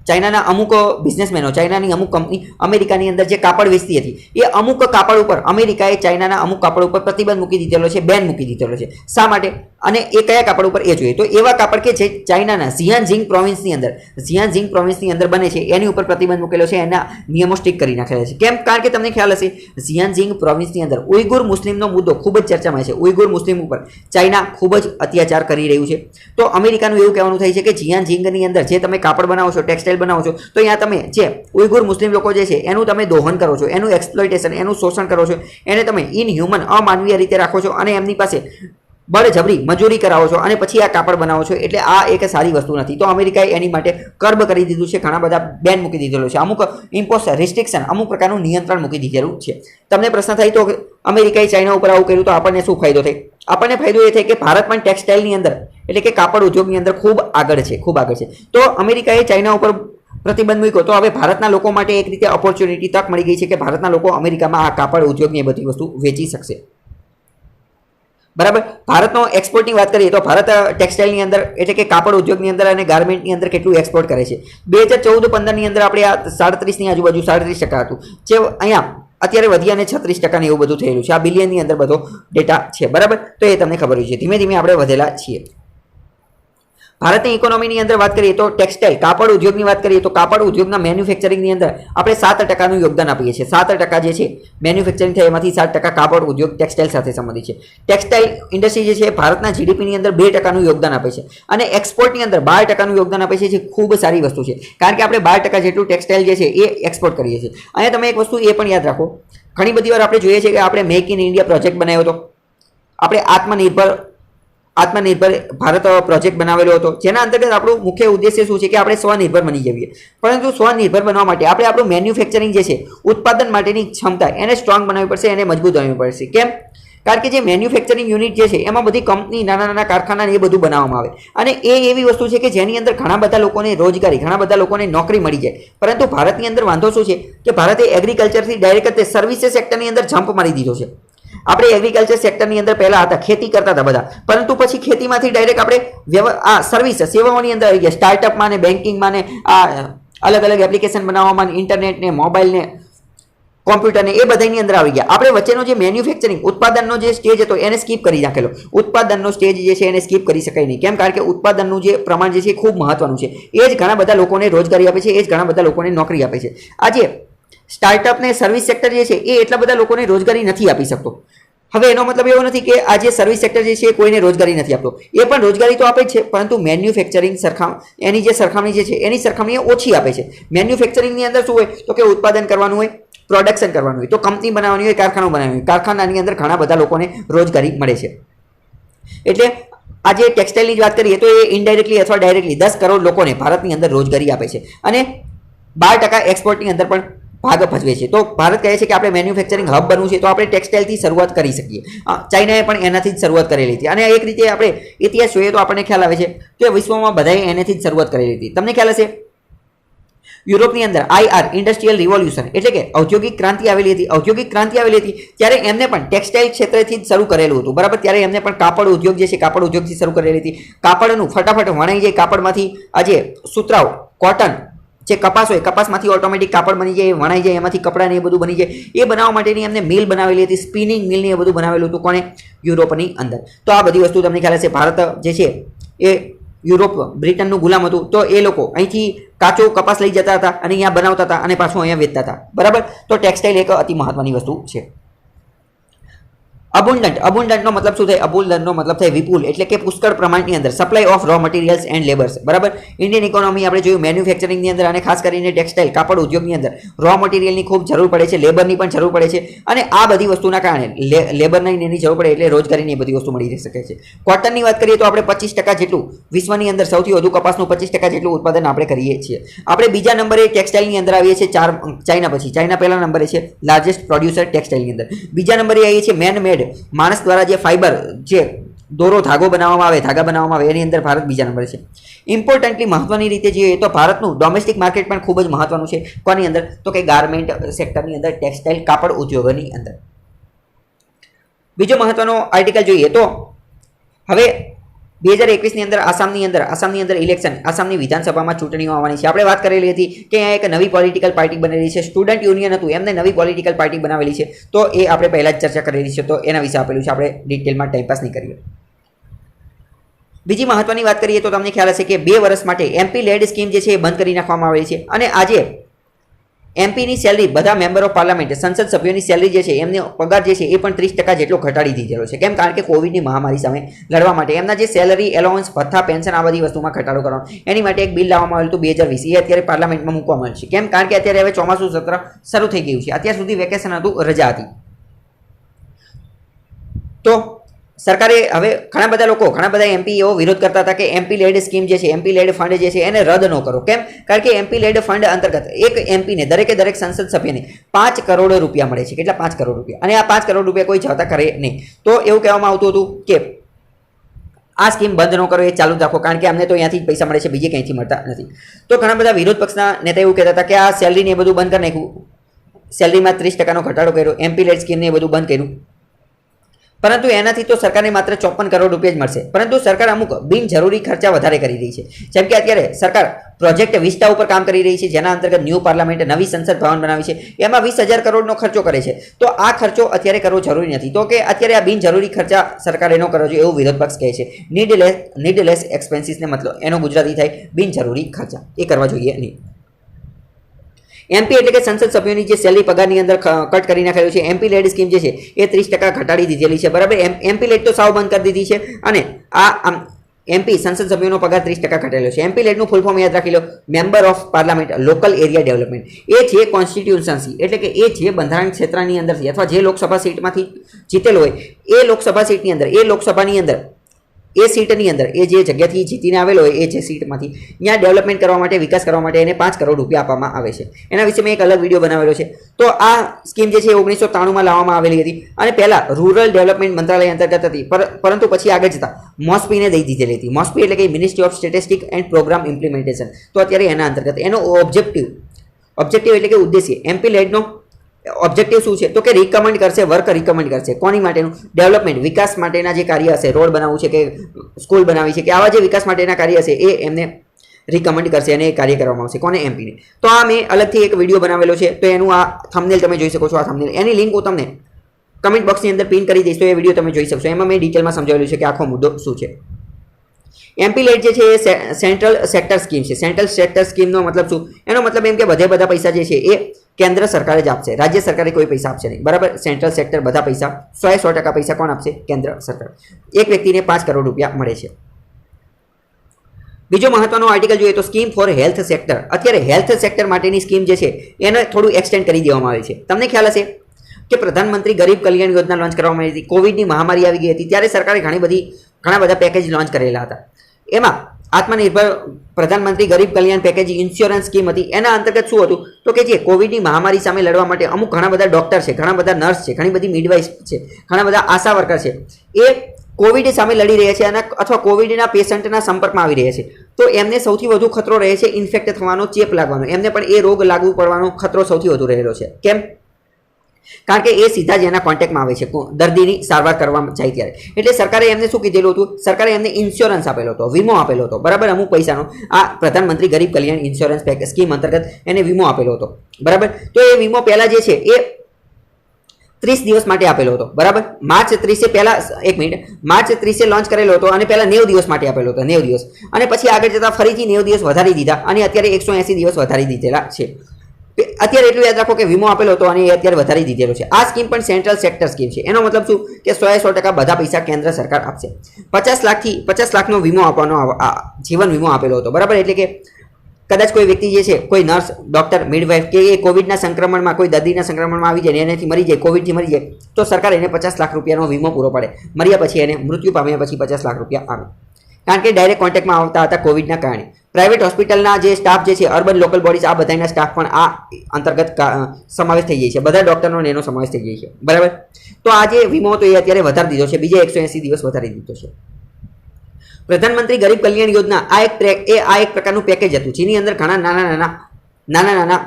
ચાઇનાના અમુક બિઝનેસમેનો, ચાઇનાની અમુક કંપની અમેરિકાની અંદર જે કાપડ વેચતી હતી, એ અમુક કાપડ ઉપર અમેરિકાએ ચાઇનાના અમુક કાપડ ઉપર પ્રતિબંધ મૂકી દીધેલો છે, બેન મૂકી દીધેલો છે. શા માટે? અને એ કયા કાપડ ઉપર એ જોઈએ તો એવા કાપડ કે જે ચાઇનાના ઝિયાનજિંગ પ્રોવિન્સની અંદર બને છે એની ઉપર પ્રતિબંધ મૂકેલો છે. એના નિયમો સ્ટ્રિક્ટ કરી નાખેલા છે. કેમ? કારણ કે તમને ખ્યાલ હશે ઝિયાનજિંગ પ્રોવિન્સની અંદર ઉઈગુર મુસ્લિમનો મુદ્દો ખૂબ જ ચર્ચામાં છે. ઉઈગુર મુસ્લિમ ઉપર ચાઇના ખૂબ જ અત્યાચાર કરી રહ્યું છે. તો અમેરિકાનું એવું કહેવાનું થાય છે કે ઝિયાનજિંગની અંદર જે તમે કાપડ બનાવો છો, ટેક્સટાઇલ બનાવો છો, તો અહીંયા તમે જે ઉઈગુર મુસ્લિમ લોકો જે છે એનું તમે દોહન કરો છો, એનું એક્સપ્લોઇટેશન, એનું શોષણ કરો છો, એને તમે ઇનહ્યુમન, અમાનવીય રીતે રાખો છો અને એમની પાસે બળજબરી મજૂરી કરાવો છો અને પછી આ કાપડ બનાવો છો. એટલે આ એક સારી વસ્તુ નથી. તો અમેરિકાએ એની માટે કર્બ કરી દીધું છે, ઘણા બધા બેન મૂકી દીધેલો છે, અમુક ઇમ્પોઝ રિસ્ટ્રિક્શન, અમુક પ્રકારનું નિયંત્રણ મૂકી દીધેલું છે. તમને પ્રશ્ન થાય તો અમેરિકાએ ચાઇના ઉપર આવું કર્યું તો આપણને શું ફાયદો થાય? આપણને ફાયદો એ થાય કે ભારત પણ ટેક્સટાઇલની અંદર એટલે કે કાપડ ઉદ્યોગની અંદર ખૂબ આગળ છે. તો અમેરિકાએ ચાઇના ઉપર પ્રતિબંધ મૂક્યો તો હવે ભારતના લોકો માટે એક રીતે ઓપોર્ચ્યુનિટી, તક મળી ગઈ છે કે ભારતના લોકો અમેરિકામાં આ કાપડ ઉદ્યોગની બધી વસ્તુ વેચી શકશે. બરાબર. ભારતનો એક્સપોર્ટની વાત કરીએ તો ભારત ટેક્સટાઇલની અંદર એટલે કે કાપડ ઉદ્યોગની અંદર અને ગાર્મેન્ટની અંદર કેટલું એક્સપોર્ટ કરે છે? 2014-15ની અંદર આપણે આ 37ની આજુબાજુ 37% હતું, જે અહીંયા અત્યારે વધી અને 36% એવું બધું થયેલું છે. આ બિલિયનની અંદર બધો ડેટા છે. બરાબર. તો એ તમને ખબર છે. ધીમે ધીમે આપણે વધેલા છીએ. ભારતની ઇકોનોમીની અંદર વાત કરીએ તો ટેક્સટાઇલ, કાપડ ઉદ્યોગની વાત કરીએ તો કાપડ ઉદ્યોગના મેન્યુફેક્ચરિંગની અંદર આપણે 7%નું યોગદાન આપીએ છીએ. 7% જે છે મેન્યુફેક્ચરિંગ થાય એમાંથી 7% કાપડ ઉદ્યોગ ટેક્સટાઇલ સાથે સંબંધિત છે. ટેક્સટાઇલ ઇન્ડસ્ટ્રી જે છે ભારતના જીડીપીની અંદર 2%નું યોગદાન આપે છે અને એક્સપોર્ટની અંદર 12%નું યોગદાન આપે છે, જે ખૂબ સારી વસ્તુ છે. કારણ કે આપણે 12% જેટલું ટેક્સટાઇલ જે છે એ એક્સપોર્ટ કરીએ છીએ. અહીંયા તમે એક વસ્તુ એ પણ યાદ રાખો, ઘણી બધી વાર આપણે જોઈએ છીએ કે આપણે મેક ઇન ઇન્ડિયા પ્રોજેક્ટ બનાવ્યો હતો, આપણે આત્મનિર્ભર ભારત પ્રોજેક્ટ બનાવેલો હતો, જેના અંતર્ગત આપણું મુખ્ય ઉદ્દેશ્ય શું છે કે આપણે સ્વનિર્ભર બની જઈએ. પરંતુ સ્વનિર્ભર બનવા માટે આપણે આપણું મેન્યુફેક્ચરિંગ જે છે, ઉત્પાદન માટેની ક્ષમતા, એને સ્ટ્રોંગ બનાવવી પડશે, એને મજબૂત બનાવવી પડશે. કેમ? કારણ કે જે મેન્યુફેક્ચરિંગ યુનિટ જે છે એમાં બધી કંપની, નાના કારખાના એ બધું બનાવવામાં આવે અને એ એવી વસ્તુ છે કે જેની અંદર ઘણા બધા લોકોને રોજગારી, ઘણા બધા લોકોને નોકરી મળી જાય. પરંતુ ભારતની અંદર વાંધો શું છે કે ભારતે એગ્રીકલ્ચરથી ડાયરેક્ટ સર્વિસીસ સેક્ટરની અંદર જમ્પ મારી દીધો છે. આપણે એગ્રીકલ્ચર સેક્ટરની અંદર પહેલા હતા, ખેતી કરતા હતા બધા, પરંતુ પછી ખેતીમાંથી ડાયરેક્ટ આપણે આ સર્વિસ સેવાઓની અંદર આવી ગયા. સ્ટાર્ટઅપમાં ને બેન્કિંગમાં ને આ અલગ એપ્લિકેશન બનાવવામાં, ઇન્ટરનેટ ને મોબાઈલ ને કોમ્પ્યુટર ને એ બધાની અંદર આવી ગયા. આપણે વચ્ચેનો જે મેન્યુફેક્ચરિંગ ઉત્પાદનનો જે સ્ટેજ હતો એને સ્કીપ કરી નાખેલો. ઉત્પાદનનો સ્ટેજ જે છે એને સ્કીપ કરી શકાય નહીં. કેમ? કારણ કે ઉત્પાદનનું જે પ્રમાણ જે છે ખૂબ મહત્વનું છે. એ જ ઘણા બધા લોકોને રોજગારી આપે છે, એ જ ઘણા બધા લોકોને નોકરી આપે છે. આજે સ્ટાર્ટઅપ ને સર્વિસ સેક્ટર જે છે એ એટલા બધા લોકોને રોજગારી નથી આપી શકતો. હવે એનો મતલબ એવો નથી કે આ જે સર્વિસ સેક્ટર જે છે એ કોઈને રોજગારી નથી આપતો, એ પણ રોજગારી તો આપે જ છે, પરંતુ મેન્યુફેક્ચરિંગ એની જે સરખામણી જે છે એની સરખામણીએ ઓછી આપે છે. મેન્યુફેક્ચરિંગની અંદર શું હોય તો કે ઉત્પાદન કરવાનું હોય, પ્રોડક્શન કરવાનું હોય, તો કંપની બનાવવાની હોય, કારખાનું બનાવવાનું હોય. કારખાનાની અંદર ઘણા બધા લોકોને રોજગારી મળે છે. એટલે આજે ટેક્સટાઇલની જ વાત કરીએ તો એ ઇનડાયરેક્ટલી અથવા ડાયરેક્ટલી 10 કરોડ લોકોને ભારતની અંદર રોજગારી આપે છે અને 12% એક્સપોર્ટની અંદર પણ ભાગ ભજવે છે. તો ભારત કહે છે કે આપણે મેન્યુફેક્ચરિંગ હબ બનવું છે તો આપણે ટેક્સટાઇલથી શરૂઆત કરી શકીએ. ચાઇનાએ પણ એનાથી જ શરૂઆત કરેલી હતી. અને એક રીતે આપણે ઇતિહાસ જોઈએ તો આપણને ખ્યાલ આવે છે કે વિશ્વમાં બધાએ એનાથી જ શરૂઆત કરેલી હતી. તમને ખ્યાલ હશે યુરોપની અંદર IR ઇન્ડસ્ટ્રીયલ રિવોલ્યુશન એટલે કે ઔદ્યોગિક ક્રાંતિ આવેલી હતી. ઔદ્યોગિક ક્રાંતિ આવેલી હતી ત્યારે એમને પણ ટેક્સટાઇલ ક્ષેત્રથી જ શરૂ કરેલું હતું. બરાબર, ત્યારે એમને પણ કાપડ ઉદ્યોગ જે છે કાપડ ઉદ્યોગથી શરૂ કરેલી હતી. કાપડનું ફટાફટ વણાઈ જાય, કાપડમાંથી આજે સુતરાઉ કોટન જે કપાસ હોય કપાસમાંથી ઓટોમેટિક કાપડ બની જાય, વણાઈ જાય, એમાંથી કપડાં ને એ બધું બની જાય. એ બનાવવા માટેની એમને મિલ બનાવેલી હતી, સ્પિનિંગ મિલ ને એ બધું બનાવેલું હતું. કોને? યુરોપની અંદર. તો આ બધી વસ્તુ તમને ખ્યાલ હશે. ભારત જે છે એ યુરોપ બ્રિટનનું ગુલામ હતું. તો એ લોકો અહીંથી કાચો કપાસ લઈ જતા હતા અને અહીંયા બનાવતા હતા અને પાછું અહીંયા વેચતા હતા. બરાબર, તો ટેક્સટાઇલ એક અતિ મહત્વની વસ્તુ છે. અબુન્ડન્ટનો મતલબ શું થાય? અબુન્ડન્ટનો મતલબ થાય વિપુલ, એટલે કે પુષ્કળ પ્રમાણની અંદર supply of raw materials and labours. બરાબર, ઇન્ડિયન ઇકોનોમી આપણે જોયું મેન્યુફેક્ચરિંગની અંદર અને ખાસ કરીને ટેક્સટાઇલ કાપડ ઉદ્યોગની અંદર રો મટીરિયલની ખૂબ જરૂર પડે છે, લેબરની પણ જરૂર પડે છે. અને આ બધી વસ્તુના કારણે લેબરની એની જરૂર પડે એટલે રોજગારીની બધી વસ્તુ મળી શકે છે. કોટનની વાત કરીએ તો આપણે 25% જેટલું વિશ્વની અંદર સૌથી વધુ કપાસનું 25% જેટલું ઉત્પાદન આપણે કરીએ છીએ. આપણે બીજા નંબરે ટેક્સટાઇલની અંદર આવીએ છીએ ચાઇના પછી. ચાઇના પહેલા નંબરે છે લાર્જેસ્ટ પ્રોડ્યુસર ટેક્સટાઇલની અંદર. બીજા નંબરે આવીએ છીએ મેન મેડ, માણસ દ્વારા જે ફાઈબર જે દોરો ધાગો બનાવવામાં આવે, ધાગા બનાવવામાં આવે, એની અંદર ભારત બીજા નંબરે છે. ઇમ્પોર્ટન્ટલી મહત્વની રીતે જોઈએ તો ભારતનું ડોમેસ્ટિક માર્કેટ પણ ખૂબ જ મહત્વનું છે. કોની અંદર? તો કે ગાર્મેન્ટ સેક્ટરની અંદર, ટેક્સટાઇલ કાપડ ઉદ્યોગોની અંદર. બીજો મહત્વનો આર્ટિકલ જોઈએ તો હવે 2021ની અંદર આસામની અંદર ઇલેક્શન, આસામની વિધાનસભામાં ચૂંટણીઓ આવવાની છે. આપણે વાત કરેલી હતી કે અહીંયા એક નવી પોલિટિકલ પાર્ટી બનેલી છે, સ્ટુડન્ટ યુનિયન હતું, એમને નવી પોલિટિકલ પાર્ટી બનાવેલી છે. તો એ આપણે પહેલાં જ ચર્ચા કરેલી છે, તો એના વિશે આપેલું છે, આપણે ડિટેલમાં ટાઈમપાસ નહીં કરીએ. બીજી મહત્વની વાત કરીએ તો તમને ખ્યાલ હશે કે 2 વર્ષ માટે MP લેડ સ્કીમ જે છે એ બંધ કરી નાખવામાં આવેલી છે. અને આજે એમપીની સેલરી, બધા મેમ્બર ઓફ પાર્લામેન્ટ, સંસદ સભ્યોની સેલરી જે છે એમનો પગાર જે છે એ પણ 30% જેટલો ઘટાડી દીધેલો છે. કેમ? કારણ કે કોવિડની મહામારી સામે લડવા માટે એમના જે સેલરી, એલાઉન્સ, ભથ્થા, પેન્શન આ બધી વસ્તુમાં ઘટાડો કરવાનો, એની માટે એક બિલ લાવવામાં આવેલું હતું 2020. એ અત્યારે પાર્લામેન્ટમાં મૂકવામાં આવ્યું છે. કેમ? કારણ કે અત્યારે હવે ચોમાસું સત્ર શરૂ થઈ ગયું છે. અત્યાર સુધી વેકેશન હતું, રજા હતી. તો સરકારે હવે ઘણા બધા એમપી એવો વિરોધ કરતા હતા કે એમપી લેડ સ્કીમ જે છે, એમપી લેડ ફંડ જે છે એને રદ ન કરો. કેમ? કારણ કે એમપી લેડ ફંડ અંતર્ગત એક એમપીને, દરેક સંસદ સભ્યને 5 કરોડ રૂપિયા મળે છે. કેટલા? 5 કરોડ રૂપિયા. અને આ 5 કરોડ રૂપિયા કોઈ જતા કરે નહીં. તો એવું કહેવામાં આવતું હતું કે આ સ્કીમ બંધ ન કરો, એ ચાલુ રાખો, કારણ કે અમને તો અહીંયાથી જ પૈસા મળે છે, બીજે ક્યાંયથી મળતા નથી. તો ઘણા બધા વિરોધ પક્ષના નેતા એવું કહેતા હતા કે આ સેલરીને એ બધું બંધ કરી નાખ્યું, સેલરીમાં 30%નો ઘટાડો કર્યો, એમપી લેડ સ્કીમને એ બધું બંધ કર્યું. પરંતુ એનાથી તો સરકારને માત્ર 54 કરોડ રૂપિયા જ મળશે. પરંતુ સરકાર અમુક બિનજરૂરી ખર્ચા વધારે કરી રહી છે. જેમ કે અત્યારે સરકાર પ્રોજેક્ટ વિસ્ટા ઉપર કામ કરી રહી છે, જેના અંતર્ગત ન્યૂ પાર્લામેન્ટ, નવી સંસદ ભવન બનાવી છે. એમાં 20,000 કરોડનો ખર્ચો કરે છે. તો આ ખર્ચો અત્યારે કરવો જરૂરી નથી. તો કે અત્યારે આ બિનજરૂરી ખર્ચા સરકારે ન કરવો જોઈએ એવું વિરોધ પક્ષ કહે છે. નીડલેસ એક્સપેન્સીસને મતલબ એનો ગુજરાતી થાય બિનજરૂરી ખર્ચા, એ કરવા જોઈએ નહીં. એમપી એટલે કે સંસદ સભ્યોની જે સેલરી પગારની અંદર કટ કરી નાખેલું છે. એમપી લેડ સ્કીમ જે છે એ 30% ઘટાડી દીધેલી છે. બરાબર, એમપી લેડ તો સાવ બંધ કરી દીધી છે. અને આ એમપી સંસદ સભ્યોનો પગાર 30% ઘટાડેલો છે. એમપી લેડનું ફૂલ ફોર્મ યાદ રાખી લો, member of parliament local area development. એ છે કોન્સ્ટિટ્યુશન્સી, એટલે કે એ જે બંધારણ ક્ષેત્રની અંદરથી અથવા જે લોકસભા સીટમાંથી જીતેલો હોય એ લોકસભા સીટની અંદર, એ લોકસભાની અંદર, એ સીટની અંદર, એ જે જગ્યાથી જીતીને આવેલો હોય એ જે સીટમાંથી ત્યાં ડેવલપમેન્ટ કરવા માટે, વિકાસ કરવા માટે એને 5 કરોડ રૂપિયા આપવામાં આવે છે. એના વિશે મેં એક અલગ વિડીયો બનાવેલો છે. તો આ સ્કીમ જે છે 1993માં લાવવામાં આવેલી હતી અને પહેલાં રૂરલ ડેવલપમેન્ટ મંત્રાલય અંતર્ગત હતી, પરંતુ પછી આગળ જતાં મોસ્પીને દઈ દીધેલી હતી. મોસ્પી એટલે કે ministry of statistic and programme implementation. તો અત્યારે એના અંતર્ગત એનો ઓબ્જેક્ટિવ એટલે કે ઉદ્દેશ્ય, એમપી લેડનો ઓબ્જેક્ટિવ શું છે? તો કે રિકમેન્ડ કરશે, વર્ક રિકમેન્ડ કરશે. કોની માટેનું? ડેવલપમેન્ટ, વિકાસ માટેના જે કાર્ય હશે, રોડ બનાવવું છે કે સ્કૂલ બનાવી છે કે આવા જે વિકાસ માટેના કાર્ય હશે એ એમને રિકમેન્ડ કરશે અને એ કાર્ય કરવામાં આવશે. કોને? એમપીને. તો આ મેં અલગથી એક વિડીયો બનાવેલો છે, તો એનું આ થંબનેલ તમે જોઈ શકો છો. આ થંબનેલ, એની લિંક હું તમને કમેન્ટ બોક્સની અંદર પિન કરી દઈશ, તો એ વિડીયો તમે જોઈ શકશો. એમાં મેં ડિટેલમાં સમજાવેલું છે કે આખો મુદ્દો શું છે. એમપી લેડ જે છે એ સેન્ટ્રલ સેક્ટર સ્કીમ છે. સેન્ટ્રલ સેક્ટર સ્કીમનો મતલબ શું? એનો મતલબ એમ કે બધા પૈસા જે છે એ કેન્દ્ર સરકારે જ આપશે, રાજ્ય સરકારે કોઈ પૈસા આપશે નહીં. બરાબર, સેન્ટ્રલ સેક્ટર બધા પૈસા 100% પૈસા કોણ આપશે? કેન્દ્ર સરકાર. એક વ્યક્તિને 5 કરોડ રૂપિયા મળે છે. બીજો મહત્વનો આર્ટિકલ જોઈએ તો સ્કીમ ફોર હેલ્થ સેક્ટર. અત્યારે હેલ્થ સેક્ટર માટેની સ્કીમ જે છે એને થોડું એક્સટેન્ડ કરી દેવામાં આવી છે. તમને ખ્યાલ હશે કે પ્રધાનમંત્રી ગરીબ કલ્યાણ યોજના લોન્ચ કરવામાં આવી હતી. કોવિડની મહામારી આવી ગઈ હતી ત્યારે સરકારે ઘણા બધા પેકેજ લોન્ચ કરેલા હતા. એમાં આત્મનિર્ભર પ્રધાનમંત્રી Garib Kalyan package insurance scheme હતી. એના અંતર્ગત શું હતું તો કે જે કોવિડની મહામારી સામે લડવા માટે અમુક ઘણા બધા ડૉક્ટર છે, ઘણા બધા નર્સ છે, ઘણી બધી મિડવાઇફ છે, ઘણા બધા આશા વર્કર છે, એ કોવિડ સામે લડી રહ્યા છે અને અથવા કોવિડના પેશન્ટના સંપર્કમાં આવી રહ્યા છે. તો એમને સૌથી વધુ ખતરો રહે છે ઇન્ફેક્ટ થવાનો, ચેપ લાગવાનો, એમને પણ એ રોગ લાગુ પડવાનો ખતરો સૌથી વધુ રહેલો છે. કેમ? કારણ કે એ સીધા જ એના કોન્ટેક્ટમાં આવે છે દર્દીની સારવાર કરવા જાય ત્યારે. એટલે સરકારે એમને શું કીધેલું હતું? સરકારે એમને ઇન્સ્યોરન્સ આપેલો હતો, વીમો આપેલો હતો, બરાબર, અમુક પૈસાનો. આ પ્રધાનમંત્રી Garib Kalyan insurance package scheme અંતર્ગત એને વીમો આપેલો હતો, બરાબર. તો એ વીમો પહેલાં જે છે એ 30 દિવસ માટે આપેલો હતો, બરાબર. માર્ચ 30 પહેલા, એક મિનિટ, માર્ચ 30 લોન્ચ કરેલો હતો અને પહેલા 90 દિવસ માટે આપેલો હતો, 90 દિવસ, અને પછી આગળ જતા ફરીથી 90 દિવસ વધારી દીધા અને અત્યારે 180 દિવસ વધારી દીધેલા છે. અત્યારે એટલું યાદ રાખો કે વીમો આપેલો હતો અને એ અત્યારે વધારી દીધેલો છે. આ સ્કીમ પણ સેન્ટ્રલ સેક્ટર સ્કીમ છે. એનો મતલબ શું કે 100% બધા પૈસા કેન્દ્ર સરકાર આપશે. 50 લાખનો વીમો આપવાનો જીવન વીમો આપેલો હતો, બરાબર. એટલે કે કદાચ કોઈ વ્યક્તિ જે છે, કોઈ નર્સ, ડૉક્ટર, મિડવાઇફ કે એ કોવિડના સંક્રમણમાં, કોઈ દર્દીના સંક્રમણમાં આવી જાય ને એનાથી મરી જાય, કોવિડથી મરી જાય, તો સરકાર એને 50 લાખ રૂપિયાનો વીમો પૂરો પાડે. મર્યા પછી એને મૃત્યુ પામ્યા પછી 50 લાખ રૂપિયા આવે, કારણ કે ડાયરેક્ટ કોન્ટેક્ટમાં આવતા હતા કોવિડના કારણે. પ્રાઇવેટ હોસ્પિટલના જે સ્ટાફ જે છે, અર્બન લોકલ બોડીઝ, આ બધાના સ્ટાફ પણ આ અંતર્ગત સમાવેશ થઈ જાય છે. બધા ડૉક્ટરનો એનો સમાવેશ થઈ જાય છે, બરાબર. તો આ જે વીમો હતો એ અત્યારે વધારી દીધો છે, બીજા 180 દિવસ વધારી દીધો છે. પ્રધાનમંત્રી ગરીબ કલ્યાણ યોજના આ એક પ્રકારનું પેકેજ હતું જેની અંદર ઘણા નાના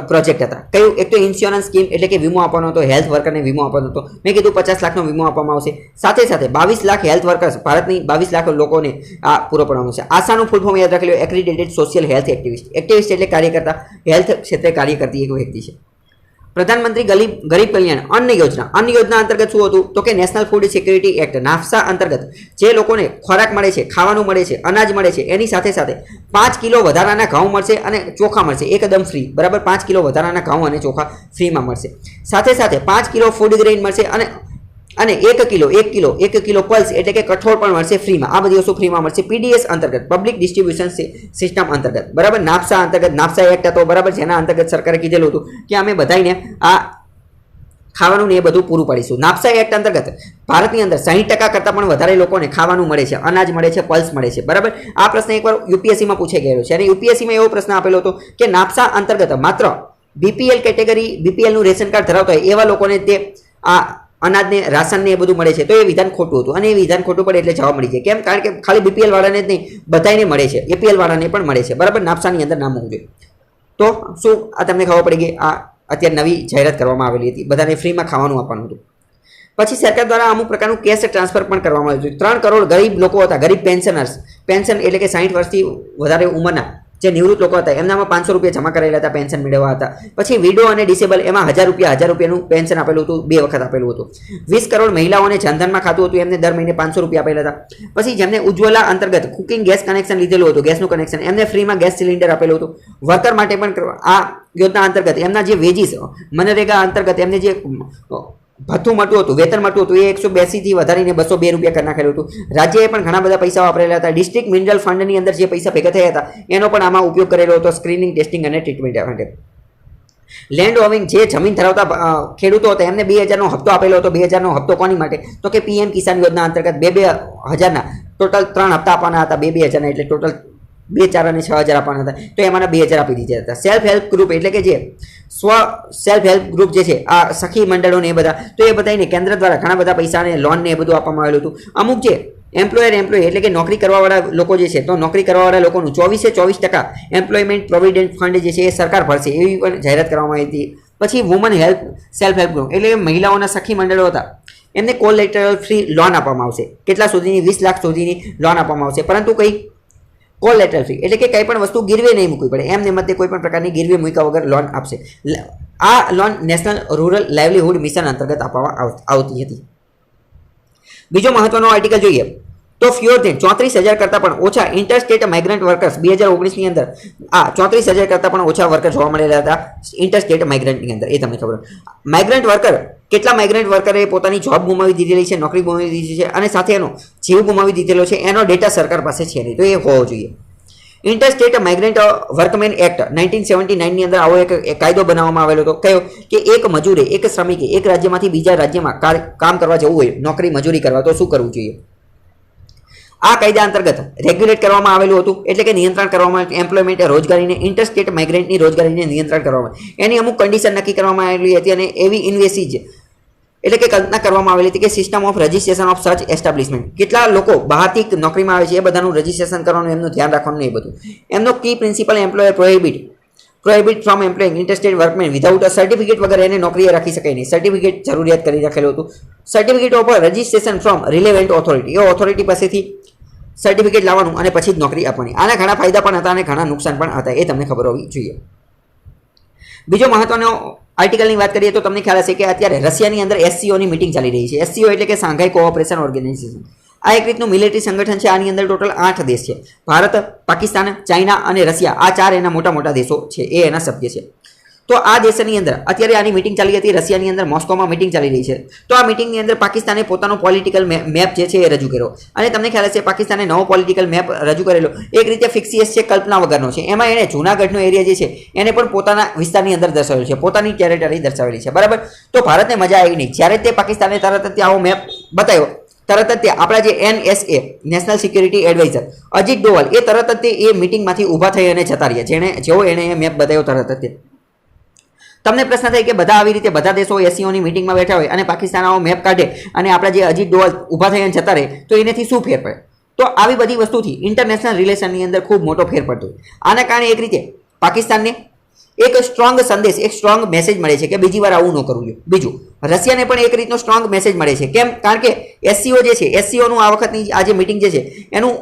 પ્રોજેક્ટ હતા. કયું? એક તો ઇન્સ્યોરન્સ સ્કીમ એટલે કે વીમો આપવાનો હતો, હેલ્થ વર્કરને વીમો આપવાનો હતો. મેં કીધું 50 લાખનો વીમો આપવામાં આવશે. સાથે સાથે 22 લાખ હેલ્થ વર્કર્સ, ભારતની 22 લાખ લોકોને આ પૂરો પાડવાનો છે. આશાનું ફૂલ ફોર્મ યાદ રાખી લો, accredited social health activist. Activist એટલે કાર્યકર્તા, હેલ્થ ક્ષેત્રે કાર્ય કરતી એક વ્યક્તિ છે. પ્રધાનમંત્રી ગરીબ કલ્યાણ અન્ન યોજના અંતર્ગત શું હતું તો કે નેશનલ ફૂડ સિક્યુરિટી એક્ટ, નાફસા અંતર્ગત જે લોકોને ખોરાક મળે છે, ખાવાનું મળે છે, અનાજ મળે છે, એની સાથે સાથે 5 કિલો વધારાના ઘઉં મળશે અને ચોખા મળશે એકદમ ફ્રી, બરાબર. 5 કિલો વધારાના ઘઉં અને ચોખા ફ્રીમાં મળશે. સાથે સાથે 5 કિલો ફૂડ ગ્રેઇન મળશે અને 1 કિલો પલ્સ એટલે કે કઠોળ પણ મળશે ફ્રીમાં. આ બધી વસ્તુ ફ્રીમાં મળશે. પીડીએસ અંતર્ગત, પબ્લિક ડિસ્ટ્રીબ્યુશન સિસ્ટમ અંતર્ગત, બરાબર. નાફસા અંતર્ગત, નાફસા એક્ટ હતો, બરાબર, જેના અંતર્ગત સરકારે કીધેલું હતું કે અમે બધાને આ ખાવાનું ને એ બધું પૂરું પાડીશું. નાફસા એક્ટ અંતર્ગત ભારતની અંદર 60% કરતાં પણ વધારે લોકોને ખાવાનું મળે છે, અનાજ મળે છે, પલ્સ મળે છે, બરાબર. આ પ્રશ્ન એકવાર યુપીએસસીમાં પૂછાઈ ગયેલો છે અને યુપીએસસીમાં એવો પ્રશ્ન આપેલો હતો કે નાફસા અંતર્ગત માત્ર બીપીએલ કેટેગરી, બીપીએલનું રેશન કાર્ડ ધરાવતા હોય એવા લોકોને તે આ અનાજને, રાશનને એ બધું મળે છે. તો એ વિધાન ખોટું હતું અને એ વિધાન ખોટું પડે એટલે જવાબ મળી જાય. કેમ? કારણ કે ખાલી બીપીએલ વાળાને જ નહીં, બધાને મળે છે, એપીએલ વાળાને પણ મળે છે, બરાબર. નાફસાની અંદર નામ હોવું જોઈએ. તો શું આ તમને ખબર પડી ગઈ? આ અત્યારે નવી જાહેરાત કરવામાં આવેલી હતી, બધાને ફ્રીમાં ખાવાનું આપવાનું હતું. પછી સરકાર દ્વારા અમુક પ્રકારનું કેશ ટ્રાન્સફર પણ કરવામાં આવ્યું હતું. 3 કરોડ ગરીબ લોકો હતા, ગરીબ પેન્શનર્સ, પેન્શન એટલે કે 60 વર્ષથી વધારે ઉંમરના જે નિવૃત્ત લોકો હતા એમનામાં 500 રૂપિયા જમા કરેલા હતા, પેન્શન મેળવવા હતા. પછી વિડો અને ડિસેબલ એમાં 1000 રૂપિયાનું પેન્શન આપેલું હતું, 2 વખત આપેલું હતું. 20 કરોડ મહિલાઓને જનધનમાં ખાતું હતું, એમને દર મહિને 500 રૂપિયા આપેલા હતા. પછી જેમને ઉજ્જવલા અંતર્ગત કુકિંગ ગેસ કનેક્શન લીધેલું હતું, ગેસનું કનેક્શન, એમને ફ્રીમાં ગેસ સિલિન્ડર આપેલું હતું. વર્કર માટે પણ આ યોજના અંતર્ગત એમના જે વેજીસ, મનરેગા અંતર્ગત એમને જે ભથ્થું મળતું હતું, વેતન મળતું હતું, એ 182 થી વધારીને 202 રૂપિયા કરી નાખેલું હતું. રાજ્યએ પણ ઘણા બધા પૈસા વાપરેલા હતા. ડિસ્ટ્રિક્ટ મિનરલ ફંડની અંદર જે પૈસા ભેગા થયા હતા એનો પણ આમાં ઉપયોગ કરેલો હતો, સ્ક્રીનિંગ, ટેસ્ટિંગ અને ટ્રીટમેન્ટ માટે. લેન્ડ ઓવિંગ, જે જમીન ધરાવતા ખેડૂતો હતા એમને 2000નો હપ્તો આપેલો હતો. 2000નો હપ્તો કોની માટે તો કે પીએમ કિસાન યોજના અંતર્ગત 2000ના ટોટલ 3 હપ્તા આપવાના હતા. 2000ના એટલે ટોટલ 2, 4 અને 6000 આપવાના હતા. તો એમાંના 2000 આપી દીધા હતા. સેલ્ફ હેલ્પ ગ્રુપ એટલે કે જે સેલ્ફ હેલ્પ ગ્રુપ જે છે, આ સખી મંડળો ને એ બધા, તો એ બધાને કેન્દ્ર દ્વારા ઘણા બધા પૈસા અને લોન ને એ બધું આપવામાં આવેલું હતું. અમુક જે એમ્પ્લોય એટલે કે નોકરી કરવાવાળા લોકો જે છે, તો નોકરી કરવાવાળા લોકોનું 24% એમ્પ્લોયમેન્ટ પ્રોવિડન્ટ ફંડ જે છે એ સરકાર ભરશે એવી પણ જાહેરાત કરવામાં આવી હતી. પછી woman help self help group એટલે મહિલાઓના સખી મંડળો હતા, એમને કોલેટરલ ફ્રી લોન આપવામાં આવશે. કેટલા સુધીની? 20 લાખ સુધીની લોન આપવામાં આવશે, પરંતુ કઈ કોલેટરલ ફ્રી એટલે કે કંઈ પણ વસ્તુ ગીરવે નહીં મૂકવી પડે, એમને મતે કોઈ પણ પ્રકારની ગીરવે મૂક્યા વગર લોન આપશે. આ loan national rural livelihood mission અંતર્ગત આપવામાં આવતી હતી. બીજો મહત્વનો આર્ટિકલ જોઈએ તો ફ્યોર દેન 34,000 કરતાં પણ ઓછા ઇન્ટરસ્ટેટ માઇગ્રન્ટ વર્કર્સ 2019ની અંદર આ 34,000 કરતાં પણ ઓછા વર્કર જોવા મળેલા હતા ઇન્ટરસ્ટેટ માઇગ્રન્ટની અંદર. એ તમને ખબર. માઇગ્રન્ટ વર્કર, કેટલા માઇગ્રન્ટ વર્કરે પોતાની જોબ ગુમાવી દીધેલી છે, નોકરી ગુમાવી દીધી છે અને સાથે એનો જીવ ગુમાવી દીધેલો છે, એનો ડેટા સરકાર પાસે છે નહીં, તો એ હોવો જોઈએ. ઇન્ટરસ્ટેટ માઇગ્રન્ટ વર્કમેન એક્ટ 1979ની અંદર આવો એક કાયદો બનાવવામાં આવેલો હતો. કયો? કે એક મજૂરે, એક શ્રમિકે એક રાજ્યમાંથી બીજા રાજ્યમાં કામ કરવા જવું હોય, નોકરી મજૂરી કરવા, તો શું કરવું જોઈએ? આ કાયદા અંતર્ગત રેગ્યુલેટ કરવામાં આવેલું હતું, એટલે કે નિયંત્રણ કરવામાં આવેલું એમ્પ્લોયમેન્ટ રોજગારીને, ઇન્ટરસ્ટેટ માઇગ્રન્ટની રોજગારીને નિયંત્રણ કરવામાં, એની અમુક કન્ડિશન નક્કી કરવામાં આવેલી હતી અને એવી ઇન્વેસીજ એટલે કે કલ્પના કરવામાં આવેલી હતી કે સિસ્ટમ ઓફ રજિસ્ટ્રેશન ઓફ સચ એસ્ટાબ્લિશમેન્ટ, કેટલા લોકો બહારથી નોકરીમાં આવે છે એ બધાનું રજિસ્ટ્રેશન કરવાનું, એમનું ધ્યાન રાખવાનું એ બધું. એમનો key principal employer prohibit from employing interstate workman without a certificate, વગર એને નોકરીએ રાખી શકાય નહીં. સર્ટિફિકેટ જરૂરિયાત કરી રાખેલું હતું. Certificate of registration from relevant authority, A authority પાસેથી સર્ટિફિકેટ લાવવાનું અને પછી જ નોકરી આપવાની. આના ઘણા ફાયદા પણ હતા અને ઘણા નુકસાન પણ હતા, એ તમને ખબર હોવી જોઈએ. બીજો મહત્વનો આર્ટિકલની વાત કરીએ તો તમને ખ્યાલ હશે કે અત્યારે રશિયાની અંદર એસસીઓની મિટિંગ ચાલી રહી છે. એસસીઓ એટલે કે શાંઘાઈ કોઓપરેશન ઓર્ગેનાઇઝેશન. આ એક રીતનું મિલિટરી સંગઠન છે. આની અંદર ટોટલ 8 દેશ છે. ભારત, પાકિસ્તાન, ચાઇના અને રશિયા, આ 4 એના મોટા મોટા દેશો છે, એ એના સભ્ય છે. તો આ દેશની અંદર અત્યારે આની મિટિંગ ચાલી હતી. રશિયાની અંદર મોસ્કોમાં મિટિંગ ચાલી રહી છે. તો આ મિટિંગની અંદર પાકિસ્તાને પોતાનો પોલિટિકલ મેપ જે છે એ રજૂ કર્યો અને તમને ખ્યાલ હશે પાકિસ્તાને નવો પોલિટિકલ મેપ રજૂ કરેલો, એક રીતે ફિક્સિયસ છે, કલ્પના વગરનો છે. એમાં એણે જૂનાગઢનો એરિયા જે છે એને પણ પોતાના વિસ્તારની અંદર દર્શાવેલું છે, પોતાની ટેરેટરી દર્શાવેલી છે, બરાબર. તો ભારતને મજા આવી નહીં જ્યારે તે પાકિસ્તાને તરત જ આવો મેપ બતાવ્યો. તરત જ તે આપણા જે NSA national security adviser Ajit Doval એ તરત જ તે એ મિટિંગમાંથી ઊભા થઈ અને જતા રહ્યા. જેવો એણે એ મેપ બતાવ્યો તરત જ તે. તમને પ્રશ્ન થાય કે બધા આવી રીતે બધા દેશો એસસીઓની મિટિંગમાં બેઠા હોય અને પાકિસ્તાન આવો મેપ કાઢે અને આપણા જે અજીત ડોવલ ઊભા થઈ અને જતા રહે તો એનાથી શું ફેર પડે? તો આવી બધી વસ્તુથી ઇન્ટરનેશનલ રિલેશનની અંદર ખૂબ મોટો ફેર પડતો હોય. આના કારણે એક રીતે પાકિસ્તાનને એક સ્ટ્રોંગ સંદેશ, એક સ્ટ્રોંગ મેસેજ મળે છે કે બીજી વાર આવું ન કરવું જોઈએ. બીજું, રશિયાને પણ એક રીતનો સ્ટ્રોંગ મેસેજ મળે છે. કેમ? કારણ કે એસસીઓ જે છે, એસસીઓનું આ વખતની આ જે મિટિંગ જે છે એનું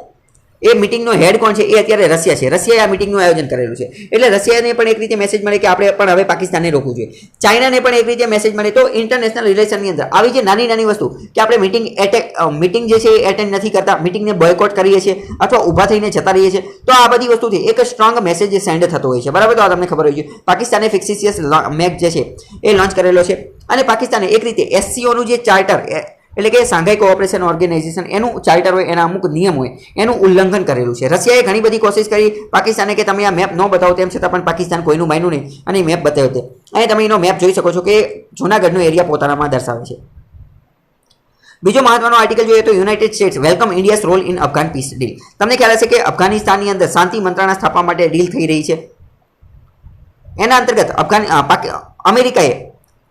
એ મિટિંગનો હેડ કોણ છે? એ અત્યારે રશિયા છે. રશિયાએ આ મિટિંગનું આયોજન કરેલું છે. એટલે રશિયાને પણ એક રીતે મેસેજ મળે કે આપણે પણ હવે પાકિસ્તાનને રોકવું જોઈએ. ચાઇનાને પણ એક રીતે મેસેજ મળે. તો ઇન્ટરનેશનલ રિલેશનની અંદર આવી જે નાની નાની વસ્તુ કે આપણે મિટિંગ જે છે એ એટેન્ડ નથી કરતા, મિટિંગને બોયકોટ કરીએ છીએ અથવા ઊભા થઈને જતા રહીએ છીએ, તો આ બધી વસ્તુથી એક સ્ટ્રોંગ મેસેજ સેન્ડ થતો હોય છે, બરાબર. તો આ તમને ખબર હોય છે પાકિસ્તાને ફિક્સિયસ મેપ જે છે એ લોન્ચ કરેલો છે અને પાકિસ્તાને એક રીતે એસસીઓનું જે ચાર્ટર એટલે કે શાંઘાઈ કોઓપરેશન ઓર્ગેનાઇઝેશન એનું ચાર્ટર હોય, એના અમુક નિયમ હોય, એનું ઉલ્લંઘન કરેલું છે. રશિયાએ ઘણી બધી કોશિશ કરી પાકિસ્તાને કે તમે આ મેપ ન બતાવો, તેમ છતાં પણ પાકિસ્તાન કોઈનું માન્યું નહીં અને મેપ બતાવ્યો તે. અહીં તમે એનો મેપ જોઈ શકો છો કે જૂનાગઢનો એરિયા પોતાનામાં દર્શાવે છે. બીજો મહત્વનો આર્ટિકલ જોઈએ તો United States welcome India's role in Afghan peace deal. તમને ખ્યાલ હશે કે અફઘાનિસ્તાનની અંદર શાંતિ મંત્રણા સ્થાપવા માટે ડીલ થઈ રહી છે. એના અંતર્ગત અમેરિકાએ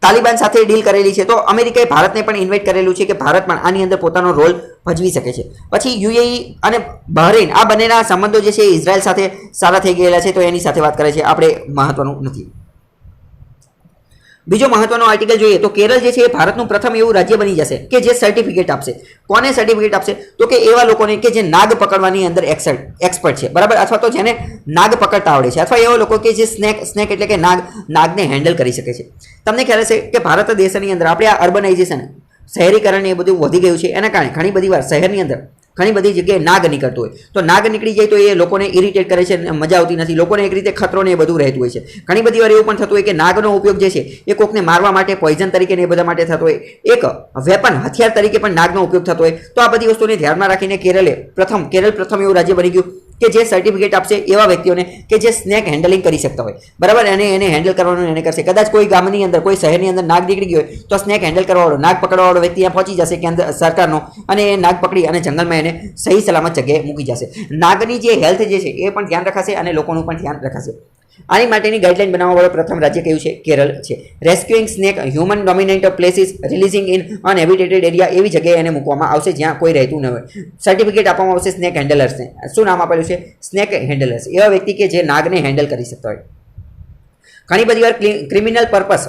તાલિબાન સાથે ડીલ કરેલી છે. તો અમેરિકાએ ભારતને પણ ઇન્વાઇટ કરેલું છે કે ભારત પણ આની અંદર પોતાનો રોલ ભજવી શકે છે. પછી યુએઈ અને બહરેન આ બંનેના સંબંધો જે છે ઇઝરાયલ સાથે સારા થઈ ગયેલા છે, તો એની સાથે વાત કરે છે. આપણે મહત્વનું નથી. બીજો મહત્વનો આર્ટિકલ જોઈએ તો કેરળ જે છે એ ભારતનું પ્રથમ એવું રાજ્ય બની જશે કે જે સર્ટિફિકેટ આપશે. કોને સર્ટિફિકેટ આપશે? તો કે એવા લોકોને કે જે નાગ પકડવાની અંદર એક્સપર્ટ છે, બરાબર, અથવા તો જેને નાગ પકડતા આવડે છે, અથવા એવા લોકો કે જે સ્નેક એટલે કે નાગને હેન્ડલ કરી શકે છે. તમને ખ્યાલ હશે કે ભારત દેશની અંદર આપણે આ અર્બનાઇઝેશન, શહેરીકરણ એ બધું વધી ગયું છે. એના કારણે ઘણી બધી વાર શહેરની અંદર ઘણી બધી જગ્યાએ નાગ નીકળતું હોય, તો નાગ નીકળી જાય તો એ લોકોને ઇરિટેટ કરે છે, મજા આવતી નથી, લોકોને એક રીતે ખતરો ને એ બધું રહેતું હોય છે. ઘણી બધી વાર એવું પણ થતું હોય કે નાગનો ઉપયોગ જે છે એ કોકને મારવા માટે, પોઈઝન તરીકે ને એ બધા માટે થતો હોય, એક વેપન, હથિયાર તરીકે પણ નાગનો ઉપયોગ થતો હોય. તો આ બધી વસ્તુને ધ્યાનમાં રાખીને કેરળ પ્રથમ એવું રાજ્ય બની ગયું કે જે સર્ટિફિકેટ આપશે એવા વ્યક્તિઓને કે જે સ્નેક હેન્ડલિંગ કરી શકતા હોય, બરાબર. એને હેન્ડલ કરવાનું એને કરશે. કદાચ કોઈ ગામની અંદર, કોઈ શહેરની અંદર નાગ નીકળી ગયો હોય તો સ્નેક હેન્ડલ કરવાવાળો, નાગ પકડવાવાળો વ્યક્તિ ત્યાં પહોંચી જશે કે અંદર સરકારનો, અને એ નાગ પકડી અને જંગલમાં એને સહી સલામત જગ્યાએ મૂકી જશે. નાગની જે હેલ્થ જે છે એ પણ ધ્યાન રખાશે અને લોકોનું પણ ધ્યાન રખાશે. આની માટેની ગાઈડલાઈન બનાવવાવાળો પ્રથમ રાજ્ય કયું છે? કેરળ છે. Rescuing snake human dominant places releasing in unhabitated area, એવી જગ્યાએ એને મૂકવામાં આવશે જ્યાં કોઈ રહેતું ન હોય. સર્ટિફિકેટ આપવામાં આવશે સ્નેક હેન્ડલર્સને. શું નામ આપેલું છે? Snake handlers. એવા વ્યક્તિ કે જે નાગને હેન્ડલ કરી શકતા હોય. ઘણી બધી વાર ક્રિમિનલ પર્પસ,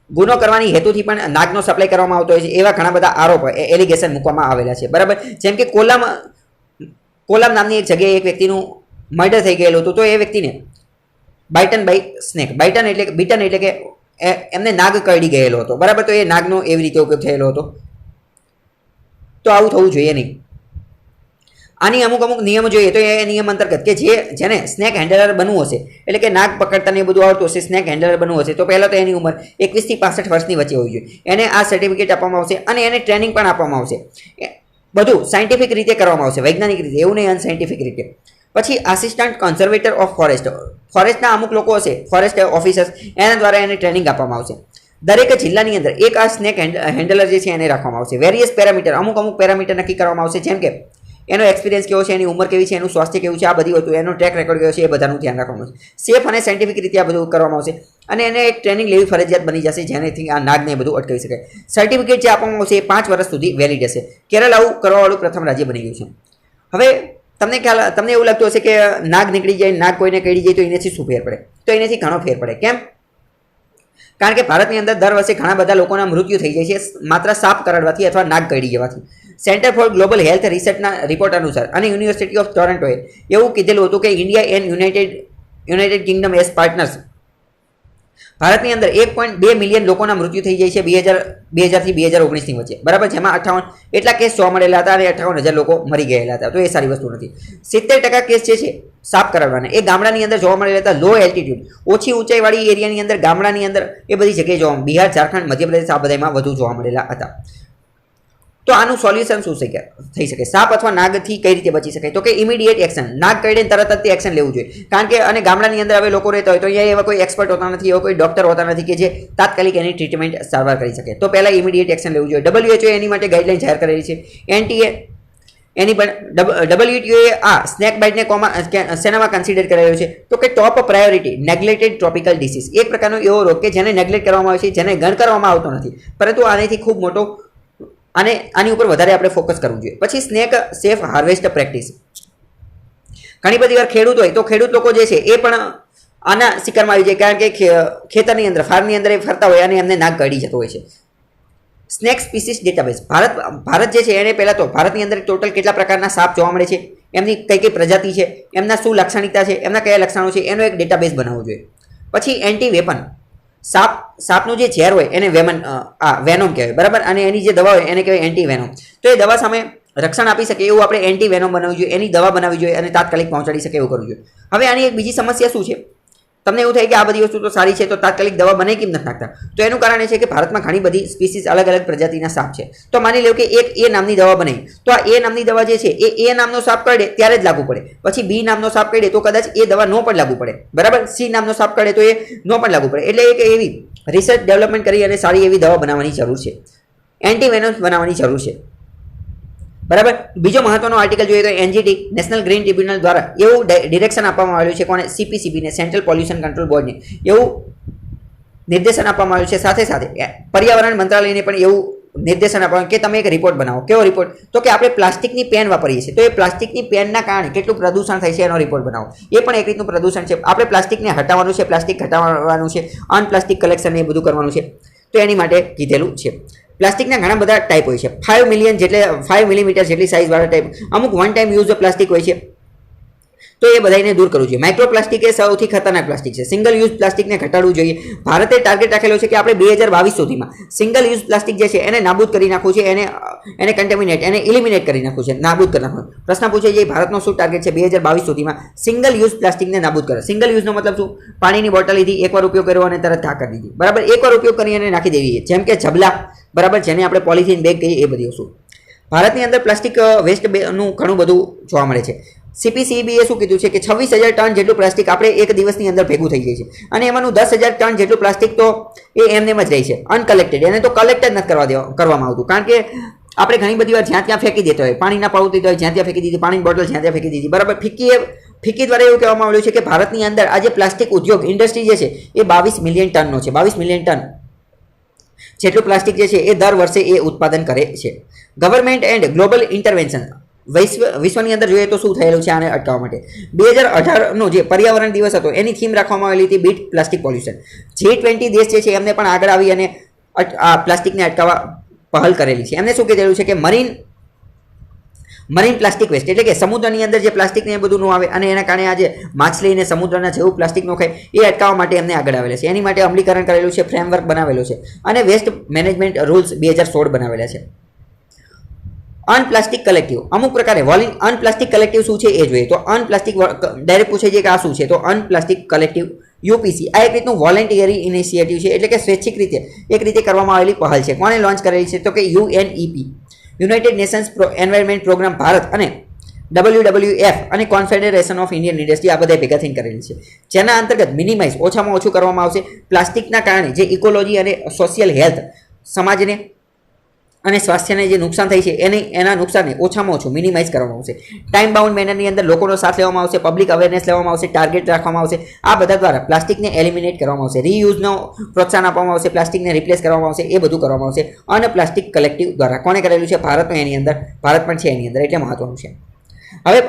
ગુનો કરવાની હેતુથી પણ નાગનો સપ્લાય કરવામાં આવતો હોય છે. એવા ઘણા બધા આરોપ, એલિગેશન મૂકવામાં આવેલા છે, બરાબર. જેમ કે કોલામ નામની એક જગ્યાએ એક વ્યક્તિનું મર્ડર થઈ ગયેલું હતું. તો એ વ્યક્તિને બાઇટન બાય સ્નેક, બીટન એટલે કે એમને નાગ કરડી ગયેલો હતો, બરાબર. તો એ નાગનો એવી રીતે ઉપયોગ થયેલો હતો. તો આવું થવું જોઈએ નહીં. આની અમુક નિયમો જોઈએ તો એ નિયમ અંતર્ગત કે જેને સ્નેક હેન્ડલર બનવું હશે, એટલે કે નાગ પકડતા ને બધું આવડતું હશે, સ્નેક હેન્ડલર બનવું હશે, તો પહેલાં તો એની ઉંમર 21 થી 65 વર્ષની વચ્ચે હોવી જોઈએ. એને આ સર્ટિફિકેટ આપવામાં આવશે અને એને ટ્રેનિંગ પણ આપવામાં આવશે. બધું સાયન્ટિફિક રીતે કરવામાં આવશે, વૈજ્ઞાનિક રીતે, એવું નહીં અનસાયન્ટિફિક રીતે. પછી આસિસ્ટન્ટ કન્ઝર્વેટર ઓફ ફોરેસ્ટના અમુક લોકો હશે, ફોરેસ્ટ ઓફિસર્સ, એના દ્વારા એને ટ્રેનિંગ આપવામાં આવશે. દરેક જિલ્લાની અંદર એક આ સ્નેક હેન્ડલર જે છે એને રાખવામાં આવશે. વેરિયસ પેરામીટર, અમુક પેરામીટર નક્કી કરવામાં આવશે, જેમ કે એનો એક્સપિરિયન્સ કેવો છે, એની ઉંમર કેવી છે, એનું સ્વાસ્થ્ય કેવું છે, આ બધી વસ્તુ, એનો ટ્રેક રેકોર્ડ કેવો છે, એ બધાનું ધ્યાન રાખવાનું છે. સેફ અને સાયન્ટિફિક રીતે આ બધું કરવામાં આવશે અને એને એક ટ્રેનિંગ લેવી ફરજિયાત બની જશે, જેનાથી આ નાગને બધું અટકાવી શકાય. સર્ટિફિકેટ જે આપવામાં આવશે એ 5 વર્ષ સુધી વેલિડ હશે. કેરળ આવું કરવાવાળું પ્રથમ રાજ્ય બની ગયું છે. હવે તમને એવું લાગતું હશે કે નાગ નીકળી જાય, નાગ કોઈને કરડી જાય તો એનાથી શું ફેર પડે? તો એનાથી ઘણો ફેર પડે. કેમ? કારણ કે ભારતની અંદર દર વર્ષે ઘણા બધા લોકોના મૃત્યુ થઈ જાય છે માત્ર સાપ કરડવાથી અથવા નાગ કરડી જવાથી. સેન્ટર ફોર ગ્લોબલ હેલ્થ રિસર્ચના રિપોર્ટ અનુસાર અને યુનિવર્સિટી ઓફ ટોરન્ટોએ એવું કીધેલું હતું કે India and United Kingdom as partners ભારતની અંદર 1.2 મિલિયન લોકોના મૃત્યુ થઈ જાય છે 2000 થી 2019ની વચ્ચે, બરાબર, જેમાં 58 એટલા કેસ જોવા મળેલા હતા અને 58,000 લોકો મરી ગયેલા હતા. તો એ સારી વસ્તુ નથી. 70% કેસ જે છે સાપ કરડવાના એ ગામડાની અંદર જોવા મળેલા હતા. લો એલ્ટિટ્યુડ, ઓછી ઊંચાઈવાળી એરિયાની અંદર, ગામડાની અંદર, એ બધી જગ્યાએ જોવા, બિહાર, ઝારખંડ, મધ્યપ્રદેશ આ બધામાં વધુ જોવા મળેલા હતા. તો આનું સોલ્યુશન શું થઈ શકે? સાપ અથવા નાગથી કઈ રીતે બચી શકાય? તો કે ઇમિડિયેટ એક્શન. નાગ કરડે તરત જ તે એક્શન લેવું જોઈએ. કારણ કે અને ગામડાની અંદર હવે લોકો રહેતા હોય તો અહીંયા એવા કોઈ એક્સપર્ટ હોતા નથી, એવા કોઈ ડોક્ટર હોતા નથી કે જે તાત્કાલિક એની ટ્રીટમેન્ટ સારવાર કરી શકે. તો પહેલાં ઇમિડિયેટ એક્શન લેવું જોઈએ. WHO એની માટે ગાઈડલાઈન જાહેર કરેલી છે. એની પણ WTOએ આ સ્નેક બાઇટને શેનામાં કન્સિડર કરેલો છે? તો કે ટોપ પ્રાયોરિટી નેગ્લેક્ટેડ ટ્રોપિકલ ડિસીઝ, એક પ્રકારનો એવો રોગ કે જેને નેગ્લેક્ટ કરવામાં આવે છે, જેને ગણ કરવામાં આવતો નથી, પરંતુ આનાથી ખૂબ મોટો અને આની ઉપર વધારે આપણે ફોકસ કરવું જોઈએ. પછી સ્નેક સેફ હાર્વેસ્ટ પ્રેક્ટિસ. ઘણી બધી વાર ખેડૂત હોય તો ખેડૂત લોકો જે છે એ પણ આના શિકારમાં આવી જાય, કારણ કે ખેતરની અંદર, ફાર્મની અંદર એ ફરતા હોય અને એમને નાગ કરડી જતો હોય છે. Snake species database. ભારત જે છે એને પહેલાં તો ભારતની અંદર ટોટલ કેટલા પ્રકારના સાપ જોવા મળે છે, એમની કઈ કઈ પ્રજાતિ છે, એમના શું લાક્ષણિકતા છે, એમના કયા લક્ષણો છે, એનો એક ડેટાબેઝ બનાવવો જોઈએ. પછી એન્ટી વેપન. સાપનું જે ઝેર હોય એને વેનોમ કહેવાય, બરાબર, અને એની જે દવા હોય એને કહેવાય એન્ટી વેનોમ. તો એ દવા સામે રક્ષણ આપી શકે એવું આપણે એન્ટી વેનોમ બનાવવું જોઈએ, એની દવા બનાવવી જોઈએ અને તાત્કાલિક પહોંચાડી શકે એવું કરવું જોઈએ. હવે આની એક બીજી સમસ્યા શું છે? તમને એવું થાય કે આ બધી વસ્તુ તો સારી છે, તો તાત્કાલિક દવા બનાવી કેમ નથી નાખતા? તો એનું કારણ એ છે કે ભારતમાં ઘણી બધી સ્પીસીસ, અલગ અલગ પ્રજાતિના સાપ છે. તો માની લો કે એક એ નામની દવા બનાવી, તો આ એ નામની દવા જે છે એ નામનો સાપ કરડે ત્યારે જ લાગુ પડે. પછી બી નામનો સાપ કરડે તો કદાચ એ દવા નો પણ લાગુ પડે, બરાબર. સી નામનો સાપ કરડે તો એ નો પણ લાગુ પડે. એટલે એક એવી રિસર્ચ ડેવલપમેન્ટ કરી અને સારી એવી દવા બનાવવાની જરૂર છે, એન્ટી વેનમ્સ બનાવવાની જરૂર છે, બરાબર. બીજો મહત્વનો આર્ટિકલ જોઈએ તો એનજીટી નેશનલ ગ્રીન ટ્રિબ્યુનલ દ્વારા એવું ડિરેક્શન આપવામાં આવેલું છે, કોને? CPCB ને, સેન્ટ્રલ પોલ્યુશન કંટ્રોલ બોર્ડને એવું નિર્દેશન આપવામાં આવ્યું છે. સાથે સાથે પર્યાવરણ મંત્રાલયને પણ એવું નિર્દેશન આપવાનું કે તમે એક રિપોર્ટ બનાવો. કેવો રિપોર્ટ? તો કે આપણે પ્લાસ્ટિકની પેન વાપરીએ છીએ, તો એ પ્લાસ્ટિકની પેનના કારણે કેટલું પ્રદૂષણ થાય છે એનો રિપોર્ટ બનાવો. એ પણ એક રીતનું પ્રદૂષણ છે. આપણે પ્લાસ્ટિકને હટાવવાનું છે, પ્લાસ્ટિક હટાવવાનું છે, અનપ્લાસ્ટિક કલેક્શન એ બધું કરવાનું છે. તો એની માટે કીધેલું છે. પ્લાસ્ટિકના ઘણા બધા ટાઈપ હોય છે. 5 મિલીમીટર જેટલી સાઇઝવાળા ટાઈપ, અમુક વન ટાઈમ યુઝ પ્લાસ્ટિક હોય છે, તો એ બધાને દૂર કરવું જોઈએ. માઇક્રોપ્લાસ્ટિક એ સૌથી ખતરનાક પ્લાસ્ટિક છે. સિંગલ યુઝ પ્લાસ્ટિકને ઘટાડવું જોઈએ. ભારતે ટાર્ગેટ રાખેલો છે કે આપણે 2022 સુધીમાં સિંગલ યુઝ પ્લાસ્ટિક જે છે એને નાબૂદ કરી નાખવું છે, એને કન્ટેમિનેટ, એને ઇલિમિનેટ કરી નાખવું છે, નાબૂદ કરી નાખવું. પ્રશ્ન પૂછે છે ભારતનો શું ટાર્ગેટ છે 2022 સુધીમાં સિંગલ યુઝ પ્લાસ્ટિકને નાબૂદ કરે. સિંગલ યુઝનો મતલબ શું? પાણીની બોટલ લીધી, એકવાર ઉપયોગ કર્યો અને તરત ઢાંકી દીધી, બરાબર. એકવાર ઉપયોગ કરી અને નાખી દેવી, જેમ કે ઝબલા, બરાબર, જેને આપણે પોલિથીન બેગ કહીએ, એ બધી વસ્તુ. ભારતની અંદર પ્લાસ્ટિક વેસ્ટનું ઘણું બધું જોવા મળે છે. CPCBએ શું કીધું છે કે 26,000 ટન જેટલું પ્લાસ્ટિક આપણે એક દિવસની અંદર ભેગું થઈ જાય છે, અને એમાંનું 10,000 ટન જેટલું પ્લાસ્ટિક તો એ એમને જ રહી છે, અનકલેક્ટેડ. એને તો કલેક્ટ જ નથી કરવામાં આવતું, કારણ કે આપણે ઘણી બધી વાર જ્યાં ત્યાં ફેંકી દેતા હોય, પાણીના પાઉચ દીધા હોય જ્યાં ત્યાં ફેંકી દીધી, પાણીની બોટલ જ્યાં ત્યાં ફેંકી દીધી, બરાબર. ફિક્કી દ્વારા એવું કહેવામાં આવ્યું છે કે ભારતની અંદર આજે પ્લાસ્ટિક ઉદ્યોગ ઇન્ડસ્ટ્રી જે છે એ 22 મિલિયન ટનનો છે. 22 મિલિયન ટન જેટલું પ્લાસ્ટિક જે છે એ દર વર્ષે એ ઉત્પાદન કરે છે. Government and global intervention. વિશ્વની અંદર જોઈએ તો શું થયેલું છે આને અટકાવવા માટે? 2018નો જે પર્યાવરણ દિવસ હતો એની થીમ રાખવામાં આવેલી હતી બીટ પ્લાસ્ટિક પોલ્યુશન. G20 દેશ જે છે એમને પણ આગળ આવી અને આ પ્લાસ્ટિકને અટકાવવા પહેલ કરેલી છે. એમને શું કહેલું છે કે મરીન પ્લાસ્ટિક વેસ્ટ, એટલે કે સમુદ્રની અંદર જે પ્લાસ્ટિક ને એ બધું ન આવે અને એના કારણે આજે માછલી અને સમુદ્રના જેવું પ્લાસ્ટિક નો ખાય એ અટકાવવા માટે એમને આગળ આવેલા છે. એની માટે અમલીકરણ કરેલું છે, ફ્રેમવર્ક બનાવેલો છે અને વેસ્ટ મેનેજમેન્ટ રૂલ્સ 2016 બનાવેલા છે. અનપ્લાસ્ટિક કલેક્ટિવ. અમુક પ્રકારે અનપ્લાસ્ટિક કલેક્ટિવ શું છે એ જોઈએ તો અનપ્લાસ્ટિક ડાયરેક્ટ પૂછે છે કે આ શું છે, તો અનપ્લાસ્ટિક કલેક્ટિવ UPC આ એક રીતનું વોલેન્ટિયરી ઇનિશિયેટિવ છે, એટલે કે સ્વૈચ્છિક રીતે એક રીતે કરવામાં આવેલી પહેલ છે. કોને લોન્ચ કરેલી છે? તો કે UNEP, United Nations Environment Programme Bharat અને WWF અને કોન્ફેડરેશન ઓફ ઇન્ડિયન ઇન્ડસ્ટ્રી આ બધા ભેગા થઈને કરેલી છે, જેના અંતર્ગત મિનિમાઇઝ, ઓછામાં ઓછું કરવામાં આવશે પ્લાસ્ટિકના કારણે જે ઇકોલોજી અને સોશિયલ હેલ્થ, સમાજને અને સ્વાસ્થ્યને જે નુકસાન થાય છે એના નુકસાનને ઓછામાં ઓછું મિનિમાઇઝ કરવામાં આવશે. ટાઈમ બાઉન્ડ મેનરની અંદર લોકોનો સાથ લેવામાં આવશે, પબ્લિક અવેરનેસ લેવામાં આવશે, ટાર્ગેટ રાખવામાં આવશે. આ બધા દ્વારા પ્લાસ્ટિકને એલિમિનેટ કરવામાં આવશે, રીયુઝનો પ્રોત્સાહન આપવામાં આવશે, પ્લાસ્ટિકને રિપ્લેસ કરવામાં આવશે, એ બધું કરવામાં આવશે. અને પ્લાસ્ટિક કલેક્ટિવ દ્વારા કોણે કરેલું છે? ભારતનું એની અંદર, ભારત પણ છે એની અંદર, એટલે મહત્વનું છે. હવે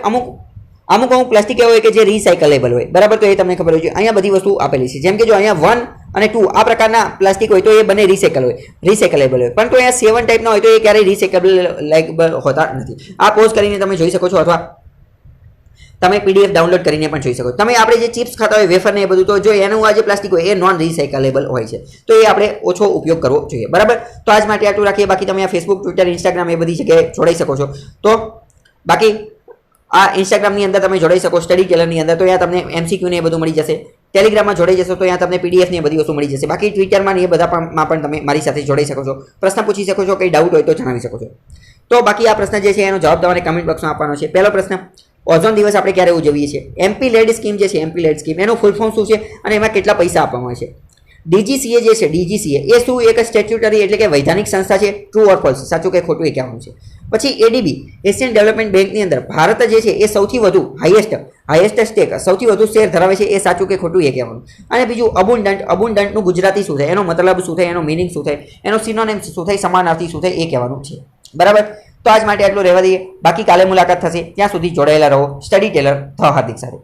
અમુક પ્લાસ્ટિક એવો હોય કે જે રિસાયકલેબલ હોય, બરાબર, તો એ તમને ખબર હોય છે. અહીંયા બધી વસ્તુ આપેલી છે, જેમ કે જો અહીંયા 1 અને 2 આ પ્રકારના પ્લાસ્ટિક હોય તો એ બંને રિસાયકલેબલ હોય, પરંતુ અહીંયા 7 ટાઈપના હોય તો એ ક્યારેય રિસાયકલેબલ હોતા નથી. આ પોઝ કરીને તમે જોઈ શકો છો, અથવા તમે પીડીએફ ડાઉનલોડ કરીને પણ જોઈ શકો. તમે આપણે જે ચિપ્સ ખાતા હોય, વેફર ને એ બધું, તો જો એનું આ જે પ્લાસ્ટિક હોય એ નોન રિસાયકલેબલ હોય છે, તો એ આપણે ઓછો ઉપયોગ કરવો જોઈએ, બરાબર. તો આજ માટે આટલું રાખીએ. બાકી તમે આ ફેસબુક, ટ્વિટર, ઇન્સ્ટાગ્રામ એ બધી જગ્યાએ જોડાઈ શકો છો. તો બાકી આ ઇન્સ્ટાગ્રામની અંદર તમે જોડાઈ શકો, સ્ટડી ટેલરની અંદર, તો ત્યાં તમને એમસીક્યુ ને એ બધું મળી જશે. ટેલિગ્રામમાં જોડાઈ જશો તો ત્યાં તમને પીડીએફ ની બધી વસ્તુ મળી જશે. બાકી ટ્વિટરમાં ને એ બધામાં પણ તમે મારી સાથે જોડાઈ શકો છો, પ્રશ્ન પૂછી શકો છો, કંઈ ડાઉટ હોય તો જણાવી શકો છો. તો બાકી આ પ્રશ્ન જે છે એનો જવાબ તમારે કમેન્ટ બોક્સમાં આપવાનો છે. પહેલો પ્રશ્ન, ઓઝોન દિવસ આપણે ક્યારે ઉજવીએ છીએ? એમપી લેડ સ્કીમ જે છે, એમપી લેડ સ્કીમ, એનું ફૂલ ફોર્મ શું છે અને એમાં કેટલા પૈસા આપવામાં આવે છે? ડીજીસીએ જે છે, ડીજીસીએ એ શું? એક સ્ટેચ્યુટરી એટલે કે વૈધાનિક સંસ્થા છે. True or false? સાચું કે ખોટું એ કહેવાનું છે. પછી એડીબી, એશિયન ડેવલપમેન્ટ બેંકની અંદર ભારત જે છે એ સૌથી વધુ હાઈએસ્ટ સ્ટેક, સૌથી વધુ શેર ધરાવે છે. એ સાચું કે ખોટું એ કહેવાનું. અને બીજું અબુન્ડન્ટનું ગુજરાતી શું થાય? એનો મતલબ શું થાય? એનો મિનિંગ શું થાય? એનો સિનોનિમ શું થાય? સમાનાર્થી શું થાય? એ કહેવાનું છે, બરાબર. તો આજ માટે આટલું રહેવા દઈએ. બાકી કાલે મુલાકાત થશે. ત્યાં સુધી જોડાયેલા રહો સ્ટડી ટેલર ધ હાર્દિક સાથે.